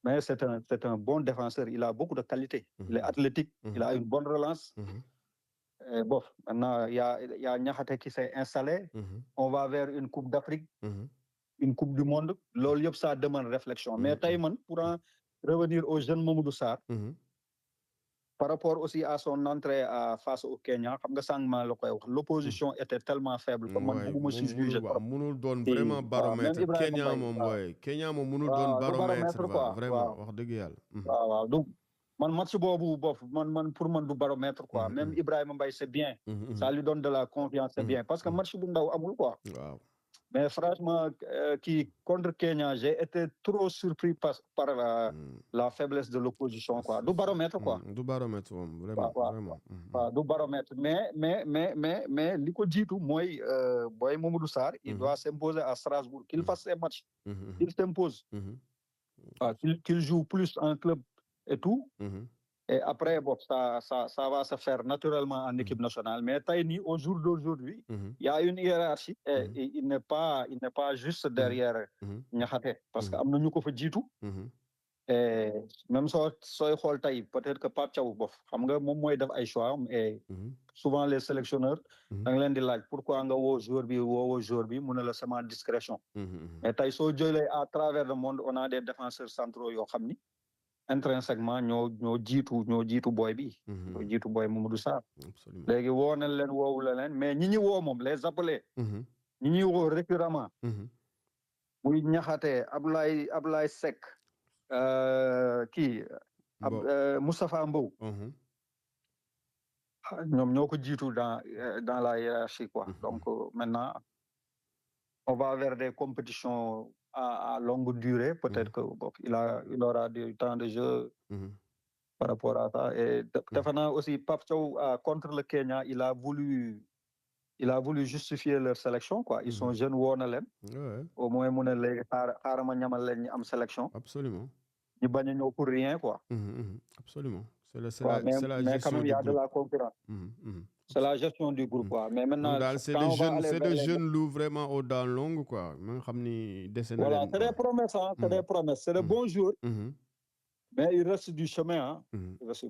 mais c'est un bon défenseur il a beaucoup de qualité. il est athlétique. il a une bonne relance. Bon maintenant il y a Niakhaté qui s'est installé. on va vers une Coupe d'Afrique. une coupe du monde loolu yëpp ça demande réflexion mais tey man pour en revenir au jeune Mamadou Sarr par rapport aussi à son entrée face au Kenya xam nga sànq maa la koy wax l'opposition était tellement faible que man bugguma si juger trop mënul doon Si, vraiment baromètre même Ibrahima Kenya Mbaye moom waaw Kenya moom mënul doon waaw du baromètre baromètre quoi vraiment waaw wax dëgg yàlla waaw donc man match boobu bof man pour man du baromètre quoi même Ibrahima Mbaye c'est bien ça lui donne de la confiance c'est bien parce que match bu ndaw amul quoi waaw mais franchement qui contre Kenya j'ai été trop surpris par la faiblesse de l'opposition quoi du baromètre quoi du baromètre moom vraiment vraiment waaw du baromètre mais li ko jiitu mooy Boy Mamadou Sarr il doit s'imposer à Strasbourg qu'il fasse ses matchs qu'il s'impose qu'il joue plus en club et tout et après bon ça va se faire naturellement en équipe nationale mais tey nii au jour d'aujourd'hui il y a une hiérarchie et il n'est pas juste derrière Niakhaté parce que am na ñu ko fa jiitu et même sooy xool tey peut-être que Pape Thiaw bof xam nga moom mooy def ay choix et souvent les sélectionneurs da nga leen di laaj pourquoi nga woo joueur bi mu ne la sama discrétion mais tey soo jëlee à travers le monde on a des défenseurs centraux yoo xam ni intrinsèquement ñoo jiitu boy bi ñoo jiitu boy Mamadou Sarr léegi woo na leen woowu la leen mais ñi woo moom les appelés ñi ñuy woo récurremment muy Niakhaté Ablaye Seck kii Moustapha Mbow ñoom ñoo ko jiitu dans la hiérarchie quoi donc maintenant on va vers des compétitions à longue durée peut-être que bon, il aura du temps de jeu par rapport à ça et defe naa aussi Pape Thiaw contre le Kenya il a voulu justifier leur sélection quoi ils sont jeunes woo na leen au moins mu ne léegi xaaral ma ñamal leen ñi am sélection absolument ñu bañ a ñëw pour rien quoi absolument mais quand même il y a de la concurrence c'est la gestion du groupe quoi mais maintenant c'est des jeunes loups vraiment aux dents longues quoi nga xam ni dese na voilà c'est des promesses c'est des promesses c'est de bons jours mais il reste du chemin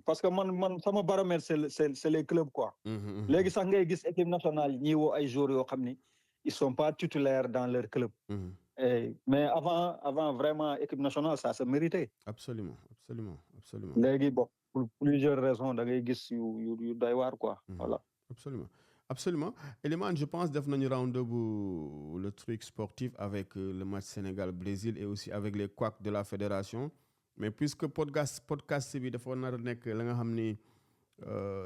parce que man sama baromètre c'est les clubs quoi léegi sax ngay gis équipe nationale ñi woo ay joueurs yoo xam ni ils sont pas titulaires dans leur club mais avant vraiment équipe nationale ça se méritait absolument léegi bon pour plusieurs raisons da ngay gis yu doy waar quoi voilà absolument Elimane je pense def nañu round-up le truc sportif avec le match Sénégal-Brésil et aussi avec les couacs de la fédération mais puisque podcast bi dafa nar a nekk la nga xam ni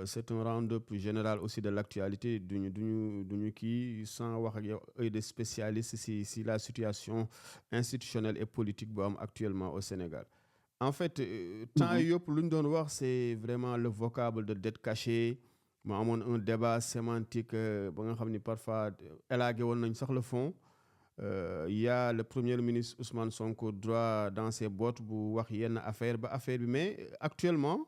c'est un round-up général aussi de l'actualité duñu kii sans wax ak yow œil de spécialiste si la situation institutionnelle et politique bu am actuellement au Sénégal en fait temps yëpp lu ñu doon wax c'est vraiment le vocable de dette cachée mu amoon un débat sémantique ba nga xam ni parfois élagué woon nañ sax le fond il y a le premier ministre Ousmane Sonko droit dans ses bottes bu wax yenn affaire bi mais actuellement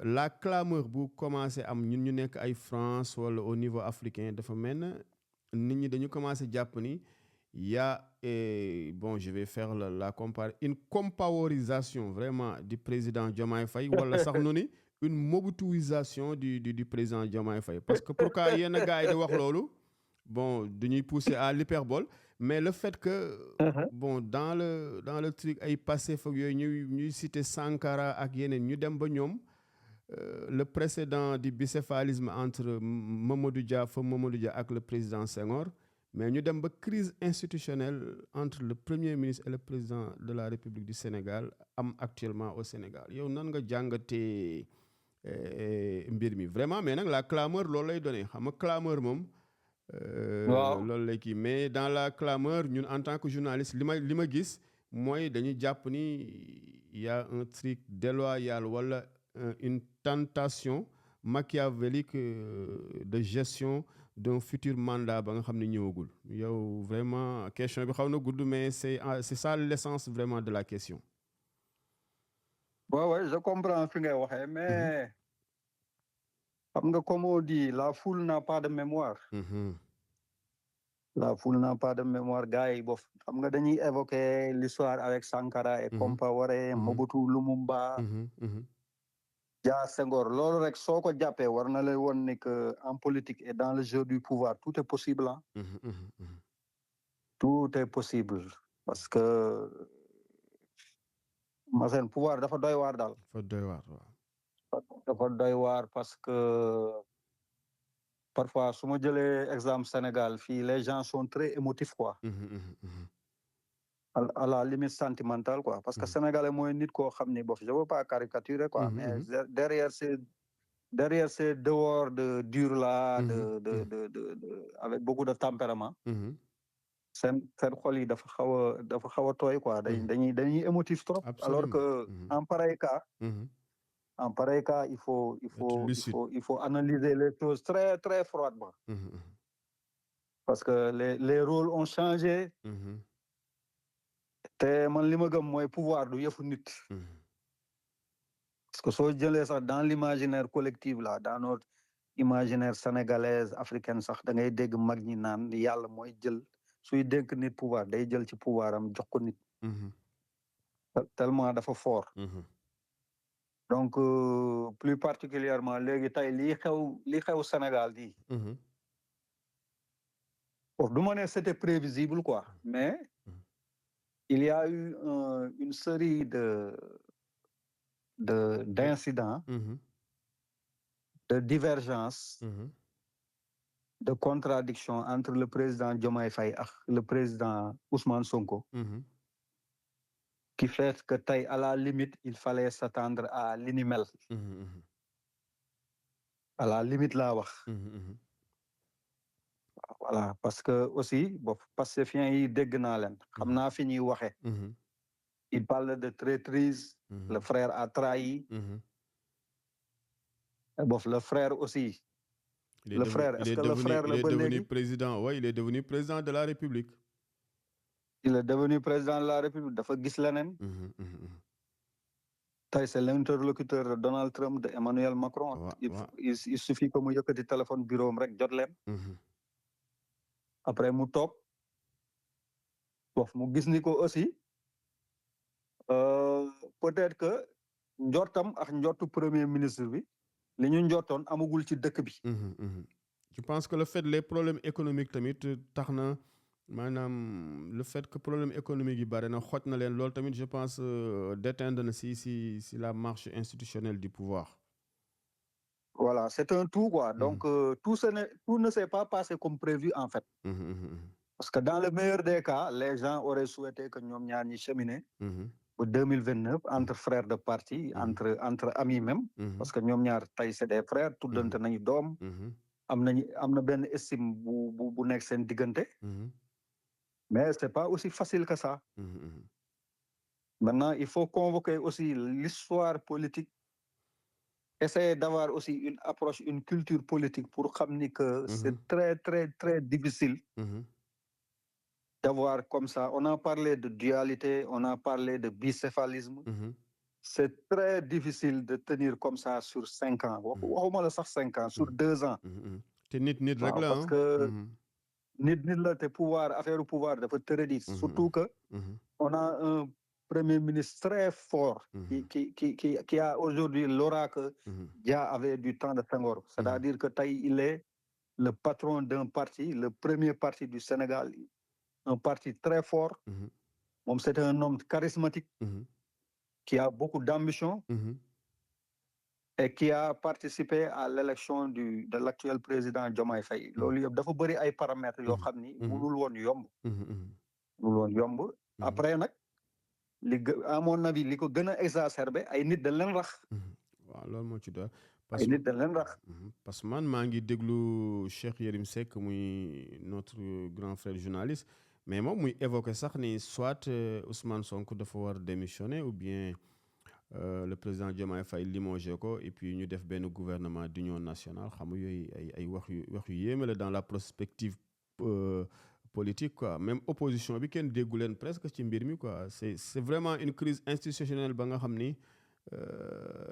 la clameur bu commencé am ñun ñu nekk ay France wala au niveau africain dafa mel nit ñi dañu commencé jàpp ni il y a bon je vais faire une compaorisation vraiment du président Diomaye Faye wala sax nu ni une mobutuisation du président Diomaye Faye parce que pourquoi yenn gars yi di wax loolu bon dañuy pousser à l'hyperbole mais le fait que bon dans le truc ay passé foog yooyu ñuy citer Sankara ak yeneen ñu dem ba ñoom le précédent du bicéphalisme entre Mamadou Dia ak le président Senghor mais ñu dem ba crise institutionnelle entre le premier ministre et le président de la République du Sénégal am actuellement au Sénégal yow nan nga jàngatee mbir mi vraiment mais nag la clameur loolu lay donné xam nga clameur moom loolu lay kii mais dans la clameur ñun en tant que journaliste li ma gis mooy dañuy jàpp ni il y a un truc déloyal wala une tentation machiavélique de gestion d'un futur mandat ba nga xam ne ñëwagul yow vraiment question bi xaw na gudd mais c'est ça l'essence vraiment de la question. Ouais, je comprends fi ngay waxee mais xam nga comme on dit la foule n'a pas de mémoire. La foule n'a pas de mémoire gars yi bof xam nga dañuy évoquer l'histoire avec Sankara et Compaoré Mobutu Lumumba Dia Senghor loolu rek soo ko jàppee war na lay woon ni que en politique et dans le jeu du pouvoir tout est possible tout est possible parce que Massène pouvoir dafa doy waar daal. Dafa doy waar waaw. dafa doy waar parce que parfois su ma jëlee exemple Sénégal fii les gens sont très émotifs quoi. À la limite sentimentale quoi parce que sénégalais mooy nit koo xam ni bof je veux pas caricaturer quoi mais derrière ces dehors de dur là de avec beaucoup de tempérament seen xol yi dafa xaw a tooy quoi dañuy émotif trop. Absolument. Alors que en pareil cas il faut analyser les choses très très froidement parce que les rôles ont changé te man li ma gëm mooy pouvoir du yëfu nit parce que soo jëlee sax dans l'imaginaire collectif là dans notre imaginaire sénégalaise africaine sax da ngay dégg mag ñi naan yàlla mooy jël suy dénk nit pouvoir day jël ci pouvoir am jox ko nit tellement dafa fort donc plus particulièrement léegi tey li xew Sénégal di du ma ne c'était prévisible quoi mais il y a eu une série d'incidents de divergences de contradictions entre le président Diomaye Faye ak le président Ousmane Sonko qui fait que tey à la limite il fallait s'attendre à l'inimel à la limite laa wax voilà parce que aussi pacifiens yi dégg naa leen xam naa fi ñuy waxe il parle de traîtrise le frère a trahi le frère aussi est-ce que le frère il est devenu président ouais il est devenu président de la République il est devenu président de la République dafa gis leneen tey c'est l'interlocuteur de Donald Trump de Emmanuel Macron il suffit que mu yëkkati téléphone bureau am rek jot leen après mu toog mu gis ni ko aussi peut-être que njortam ak njortu premier ministre bi li ñu njortoon amagul ci dëkk bi je pense que le fait les problèmes économiques tamit tax na maanaam le fait que problème économique yi bari na xoj na leen loolu tamit je pense d'éteindre na si la marche institutionnelle du pouvoir voilà c'est un tout quoi donc tout ne s'est pas passé comme prévu en fait parce que dans le meilleur des cas les gens auraient souhaité que ñoom ñaar ñi cheminer ba 2029 entre frères de parti entre amis même parce que ñoom ñaar tey c'est des frères tuddante nañu doom am na benn estime bu nekk seen diggante mais c'est pas aussi facile que ça maintenant il faut convoquer aussi l'histoire politique essayer d'avoir aussi une approche une culture politique pour xam ni que c'est très très très difficile d'avoir comme ça on a parlé de dualité on a parlé de bicéphalisme c'est très difficile de tenir comme ça sur 5 ans waxuma la sax 5 ans sur 2 ans te nit rek la parce que nit la te affaire pouvoir dafa tëradi surtout que on a un premier ministre très fort qui a aujourd'hui l'aura que Dia avait du temps de Senghor c'est-à-dire que tey il est le patron d'un parti le premier parti du Sénégal un parti très fort moom c'est un homme charismatique qui a beaucoup d'ambition et qui a participé à l'élection de l'actuel président Diomaye Faye loolu yëpp dafa bëri ay paramètres yoo xam ni mënul woon yomb après nag à mon avis li ko gën a exacerbé ay nit dañ leen rax waaw loolu moo ci doon ay nit dañ leen rax parce que man maa ngi déglu Cheikh Yérim Seck muy notre grand frère journaliste mais moom muy évoqué sax ni soit Ousmane Sonko dafa war démissionner ou bien le président Diomaye Faye limogé ko et puis ñu def benn gouvernement d'union nationale xam nga yooyu ay wax yu yéeme la dans la prospective politique quoi même opposition bi kenn déggu leen presque ci mbir mi quoi c'est vraiment une crise institutionnelle ba nga xam ni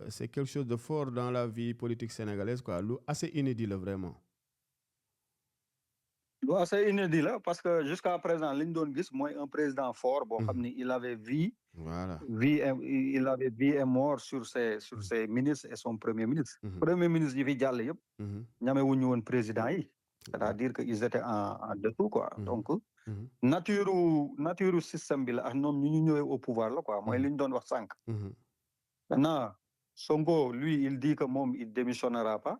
c'est quelque chose de fort dans la vie politique sénégalaise quoi lu assez inédit la vraiment lu assez inédit la parce que jusqu'à présent li ñu doon gis mooy un président fort boo xam ni il avait il avait vie et mort sur ses ministres et son premier ministre premier ministre yi fi jàll yëpp ñame wuñu woon président yi c'est-à-dire que ils étaient en dessous quoi donc nature système bi la ak ñoom ñu ñëwee au pouvoir la quoi mooy li ñu doon wax sànq. Maintenant Sonko lui il dit que moom il démissionnera pas.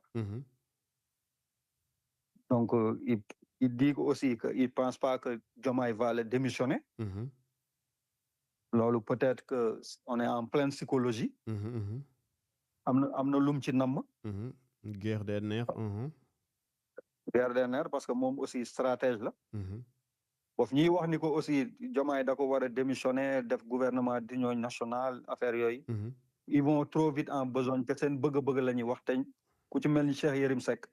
Donc il dit aussi que il pense pas que Diomaye va le démissionner. loolu peut-être que on est en pleine psychologie. am na lum ci namm. guerre des nerfs. guerre des nerfs parce que moom aussi stratège la. boof ñuy wax ni ko aussi Diomaye da ko war a démissionner def gouvernement d'union nationale affaire yooyu. ils vont trop vite en besogne te seen bëgg-bëgg la ñuy wax te ku ci mel ni Cheikh Yérim Seck.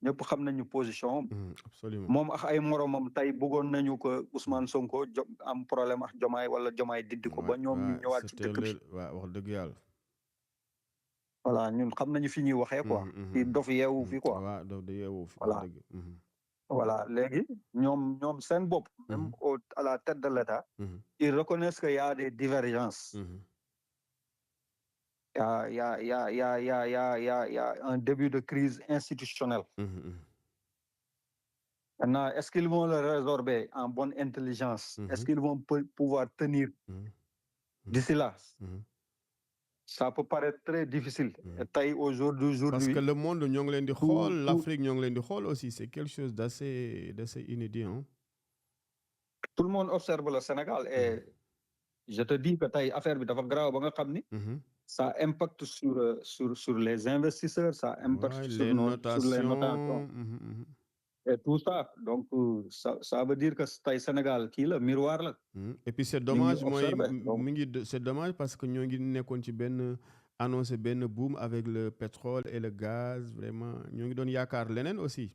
ñëpp xam nañu position. absolument moom ak ay moromam tey bëggoon nañu ko Ousmane Sonko am problème ak Diomaye wala Diomaye diddi ko ba ñoom ñu ñëwaat ci dëkk bi. waaw wax dëgg yàlla. voilà ñun xam nañu fi ñuy waxee quoi. fi dof yeewu fi quoi. waaw dof de yeewu fi. voilà voilà léegi ñoom seen bopp. même à la tête de l'État. ils reconnaissent que y a des divergences. y a un début de crise institutionnelle. Maintenant, est-ce qu'ils vont le résorber en bonne intelligence? Est-ce qu'ils vont pouvoir tenir d'ici là? Ça peut paraître très difficile. Aujourd'hui. Parce que le monde, l'Afrique, aussi, c'est quelque chose d'assez inédit. Hein? Tout le monde observe le Sénégal et je te dis que affaire bi dafa grave ba nga xam ni. Ça impacte sur les investisseurs, ça impacte sur les notations. Et tout ça. Donc, ça veut dire que Sénégal, qui est le miroir là. Et puis c'est dommage, c'est dommage parce que nous avons annoncé ben boom avec le pétrole et le gaz. Vraiment, nous avons donné yakar lenen aussi.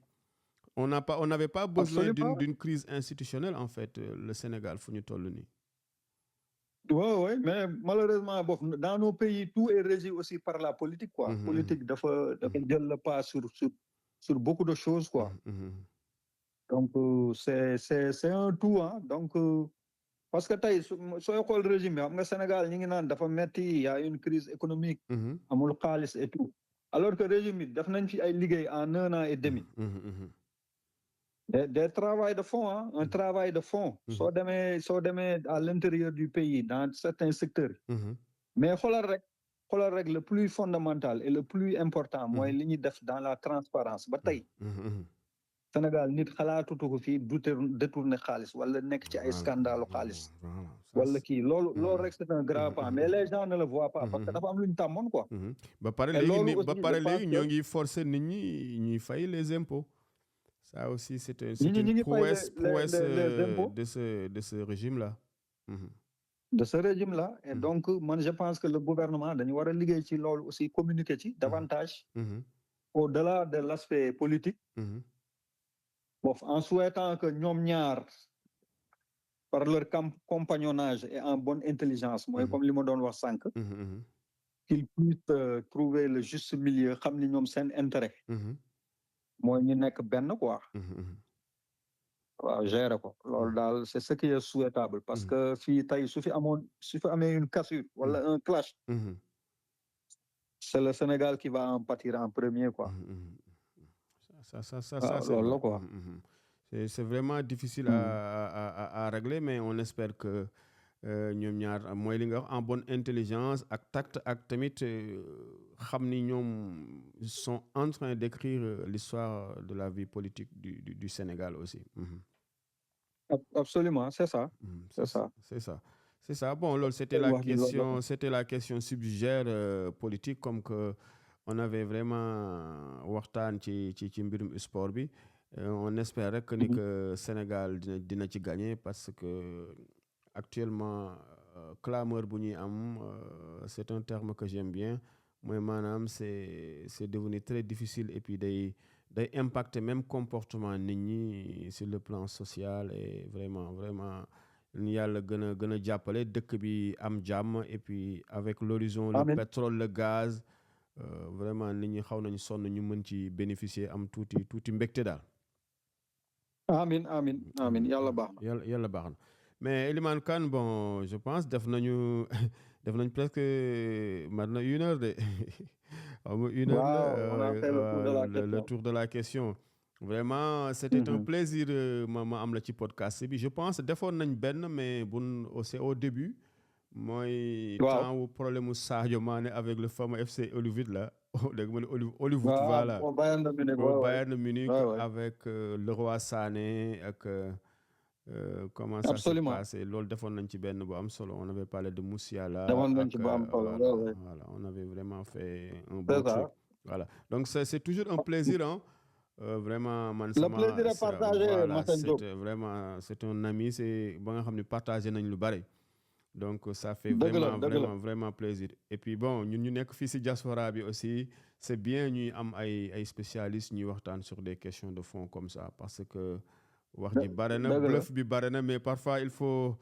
On n'avait pas besoin d'une crise institutionnelle, en fait, le Sénégal, Oui, mais malheureusement, dans nos pays, tout est régi aussi par la politique, quoi. La politique doit le pas sur beaucoup de choses, quoi. Donc, c'est un tout, hein. Donc, parce que sur le régime, au Sénégal, il y a une crise économique, et tout. Alors que le régime, il a liggéey en 1 an et demi. Des travail de fond, hein, un travail de fond. Soit à l'intérieur du pays, dans certains secteurs. Mais le plus fondamental et le plus important, moi, dans la transparence. Sénégal nit xalaatutu ko fii détourner xaalis wala nekk ci ay scandale xaalis wala kii loolu rek c'est un grave pas mais les gens ne le voient pas parce que dafa am lu ñu tàmmoon quoi. ba pare léegi ñoo ngi forcer nit ñi ñuy fay les impôts. Ça aussi c'est une prouesse de ce régime là. De ce régime là et donc man je pense que le gouvernement dañu war a liggéey ci loolu aussi communiquer ci davantage. Au-delà de l'aspect politique. En souhaitant que ñoom ñaar par leur compagnonnage et en bonne intelligence mooy comme li ma doon wax sànq qu'ils puissent trouver le juste milieu xam ni ñoom seen intérêt mooy ñu nekk benn quoi waaw gérer ko loolu daal c'est ce qui est souhaitable parce que fii tey su fi amee une cassure wala un clash c'est le Sénégal qui va en pâtir en premier quoi. Quoi. C'est vraiment difficile à régler, mais on espère que nous en bonne intelligence, ak tact, ak tamit sont en train d'écrire l'histoire de la vie politique du Sénégal aussi. Absolument, c'est ça. C'est ça. Bon, c'était la question subsidiaire politique comme que on avait vraiment waxtaan ci mbirum sport bi on espérait que ni que Sénégal dina ci gagner parce que actuellement clameur bu ñuy am c'est un terme que j'aime bien mooy maanaam c'est devenu très difficile et puis day impacter même comportement nit ñi sur le plan social et vraiment yàlla gën a jàppale dëkk bi am jàmm et puis avec l'horizon le pétrole le gaz vraiment nit ñi xaw nañu sonn ñu mën ci bénéficier am tuuti mbégte daal. Amin yàlla baax na. yàlla baax na mais Elimane Kane bon je pense def nañu presque maintenant 1 heure de. 1 heure on a fait le tour de la question. Le tour de la question. Vraiment c'était un plaisir ma am la ci podcast bi je pense defoon nañ benn mais c'est au début mooy waaw temps wu problème mu Sadio Mané avec le fameux FC Hollywood là dégg nga Hollywood waaw voilà au Bayern de Munich au Bayern Munich ouais, ouais. avec Leroy Sané ak comment ça s'est Absolument passé loolu defoon nañ ci benn bu am solo on avait parlé de Musiala demoon nañ ak ci bu am solo voilà ouais. voilà on avait vraiment fait un C'est beau truc ça voilà donc c'est toujours un plaisir hein. Vraiment man le sama plaisir est partagé voilà Massène Diop c'était vraiment c'est un ami c'est ba nga xam ne partagé nañ lu bari donc ça fait dëgg la vraiment dëgg la vraiment vraiment plaisir et puis bon ñun ñu nekk fii ci diaspora bi aussi c'est bien ñuy am ay spécialistes ñuy waxtaan sur des questions de fond comme ça parce que wax ji bare na dëgg la bluff bi bare na mais parfois il faut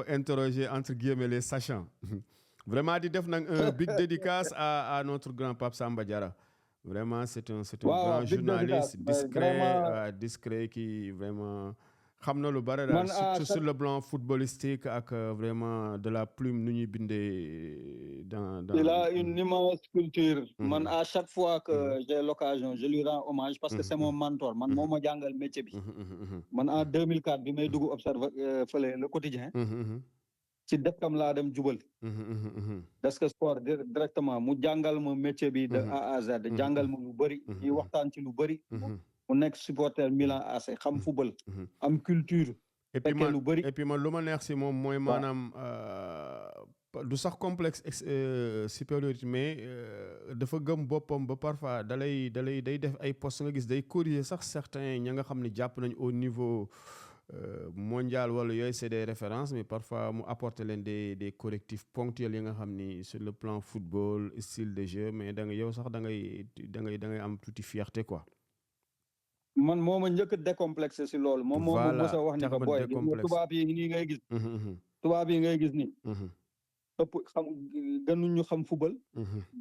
interroger entre guillemets les sachants vraiment di def nag un big dédicace à notre grand Pape Samba Diarra vraiment c'est un waaw grand big journaliste dédicace discret discret qui vraiment xam na lu bare daal man surtout sur le plan footballistique ak vraiment de la plume nu ñuy bindee dans il a une immense culture man à chaque fois que j'ai l'occasion je lui rends hommage parce que c'est mon mentor man moo ma jàngal métier bi man en 2004 bi may dugg observer fële le quotidien ci defkam laa dem jubal Desk Sport directement mu jàngal ma métier bi de A à Z jàngal ma lu bëri yi waxtaan ci lu bëri mu nekk supporter Milan AC xam football am culture fekkee lu bëri et puis man lu ma neex si moom mooy maanaam du sax complexe supériorité mais dafa gëm boppam ba parfois day def ay postes nga gis day corriger sax certains ña nga xam ne jàpp nañ au niveau mondial wala yooyu c'est des références mais parfois mu apporter leen des correctifs ponctuels yi nga xam ni sur le plan football style de jeu mais da nga yow sax da ngay am tuuti fierté quoi. man moo ma njëkk a décomplexé si loolu moom moo ma mës a wax ni ko booy tubaab yi nii ngay gis tubaab yi ngay gis ni ëpp xam gënuñu xam football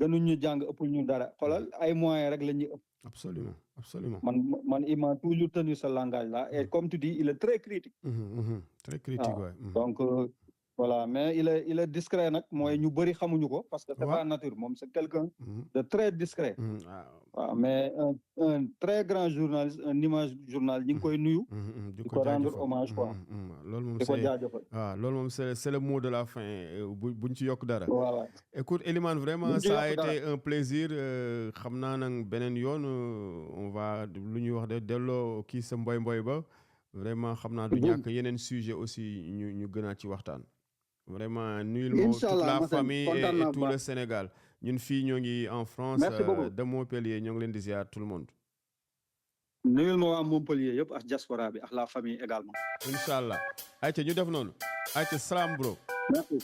gënuñu jàng ëpp ñu dara xoolal ay moyens rek la ñuy ëpp absolument man il m'a toujours tenu ce langage là et comme tu dis il est très critique très critique ouais. Donc voilà mais il est discret nag mooy ñu bëri xamuñu ko parce que c'est pas nature moom c'est quelqu'un de très discret waaw mais un très grand journaliste un image journal ñi ngi koy nuyu di ko rendre hommage quoi loolu moom di ko jaajëfal waaw loolu moom c'est le mot de la fin buñ ci yokk dara voilà écoute Elimane vraiment ça a été un plaisir xam naa nag beneen yoon on va lu ñuy wax de delloo kii sa mboy ba vraiment xam naa du ñàkk yeneen sujet aussi ñu gënaat ci waxtaan vraiment nuyul ma toute la famille et tout le Sénégal ñun fii ñoo ngi en France de Montpellier ñoo ngi leen di ziar tout le monde nuyul ma waa Montpellier yëpp ak diaspora bi ak la famille également inchallah ayca ñu def noonu ayca salaam bro merci